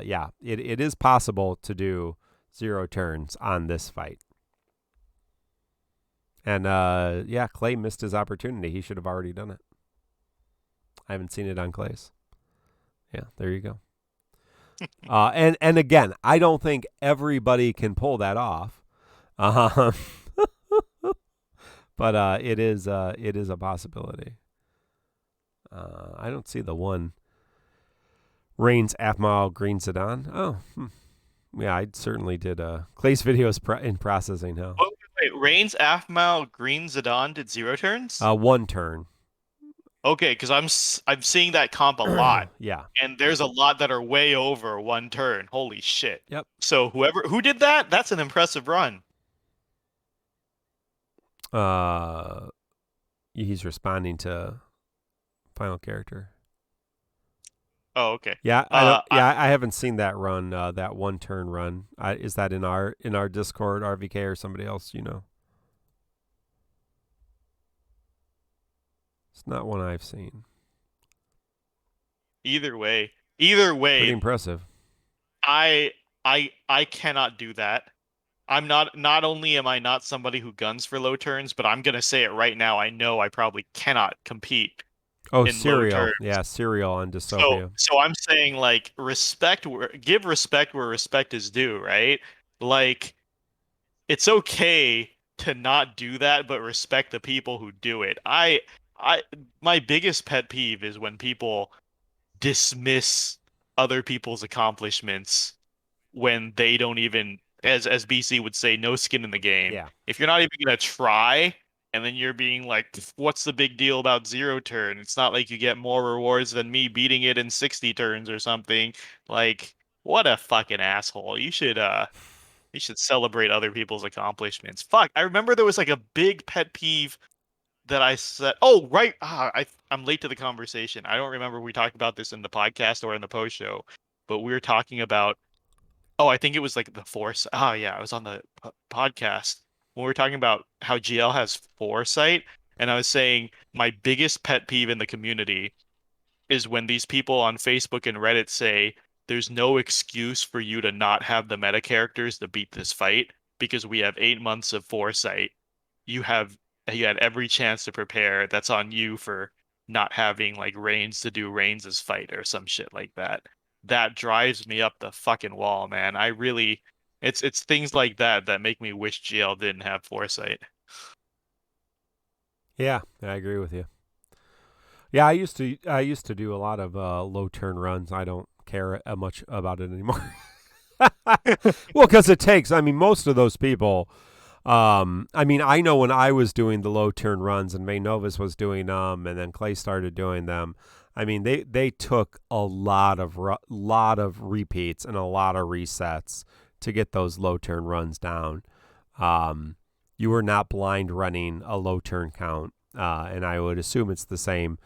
S1: yeah, it is possible to do 0 turns on this fight. And yeah, Clay missed his opportunity. He should have already done it. I haven't seen it on Clay's. Yeah, there you go. And again, I don't think everybody can pull that off, um, but it is a possibility. I don't see the one Reigns, Aphmau, Green Zidane. Oh, yeah, I certainly did. Clay's video is in processing now.
S2: wait, Reigns, Aphmau, Green, Zidane did 0 turns?
S1: 1 turn.
S2: Okay, because I'm seeing that comp a lot,
S1: Yeah.
S2: and there's a lot that are way over 1 turn. Holy shit!
S1: Yep.
S2: So who did that, that's an impressive run.
S1: He's responding to final character.
S2: Oh, okay.
S1: Yeah, I don't.
S2: Uh, I,
S1: Yeah, I haven't seen that run. That 1-turn run. Is that in our Discord, RVK, or somebody else? It's not one I've seen.
S2: either
S1: Pretty
S2: way,
S1: impressive.
S2: I cannot do that. not only am I not somebody who guns for low turns, but I'm gonna say it right now. I know I probably cannot compete
S1: Oh,
S2: in low
S1: Serial.
S2: turns.
S1: Yeah, Serial on
S2: So
S1: Dystopia.
S2: so I'm saying like give respect where respect is due, right? Like it's okay to not do that, but respect the people who do it. I my biggest pet peeve is when people dismiss other people's accomplishments when they don't even, as BC would say, no skin in the game.
S1: Yeah.
S2: If you're not even gonna try, and then you're being like, what's the big deal about zero turn? It's not like you get more rewards than me beating it in 60 turns or something. Like, what a fucking asshole. You should celebrate other people's accomplishments. Fuck, I remember there was like a big pet peeve that I said. Oh, right. I'm late to the conversation. I don't remember if we talked about this in the podcast or in the post show, but we were talking about. Oh, I think it was like the force. Oh, yeah, I was on the podcast when we were talking about how GL has foresight, and I was saying my biggest pet peeve in the community is when these people on Facebook and Reddit say there's no excuse for you to not have the meta characters to beat this fight because we have 8 months of foresight. You have you had every chance to prepare. That's on you for not having like Reigns to do Reigns' fight or some shit like that. That drives me up the fucking wall, man. I really it's things like that that make me wish GL didn't have foresight.
S1: Yeah, I agree with you. Yeah, I used to do a lot of low turn runs. I don't care much about it anymore. Well, because it takes. I mean, most of those people. I mean, I know when I was doing the low turn runs and May Novus was doing them, and then Clay started doing them. I mean, they took a lot of repeats and a lot of resets to get those low turn runs down. Um, you were not blind running a low turn count, and I would assume it's the same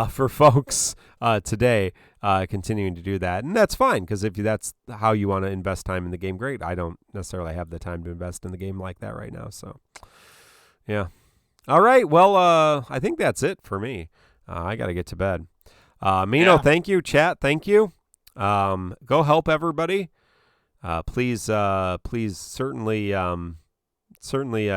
S1: for folks today continuing to do that. And that's fine, because if that's how you want to invest time in the game, great. I don't necessarily have the time to invest in the game like that right now. So, yeah. All right. Well, I think that's it for me. I got to get to bed. Mino,
S2: Yeah.
S1: thank you. Chat, thank you. Go help everybody. Please certainly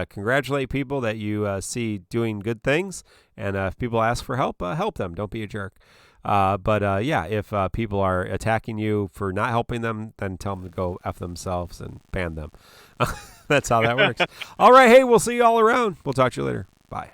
S1: congratulate people that you see doing good things. And if people ask for help, help them. Don't be a jerk. But yeah, if people are attacking you for not helping them, then tell them to go F themselves and ban them. That's how that works. All right. Hey, we'll see you all around. We'll talk to you later. Bye.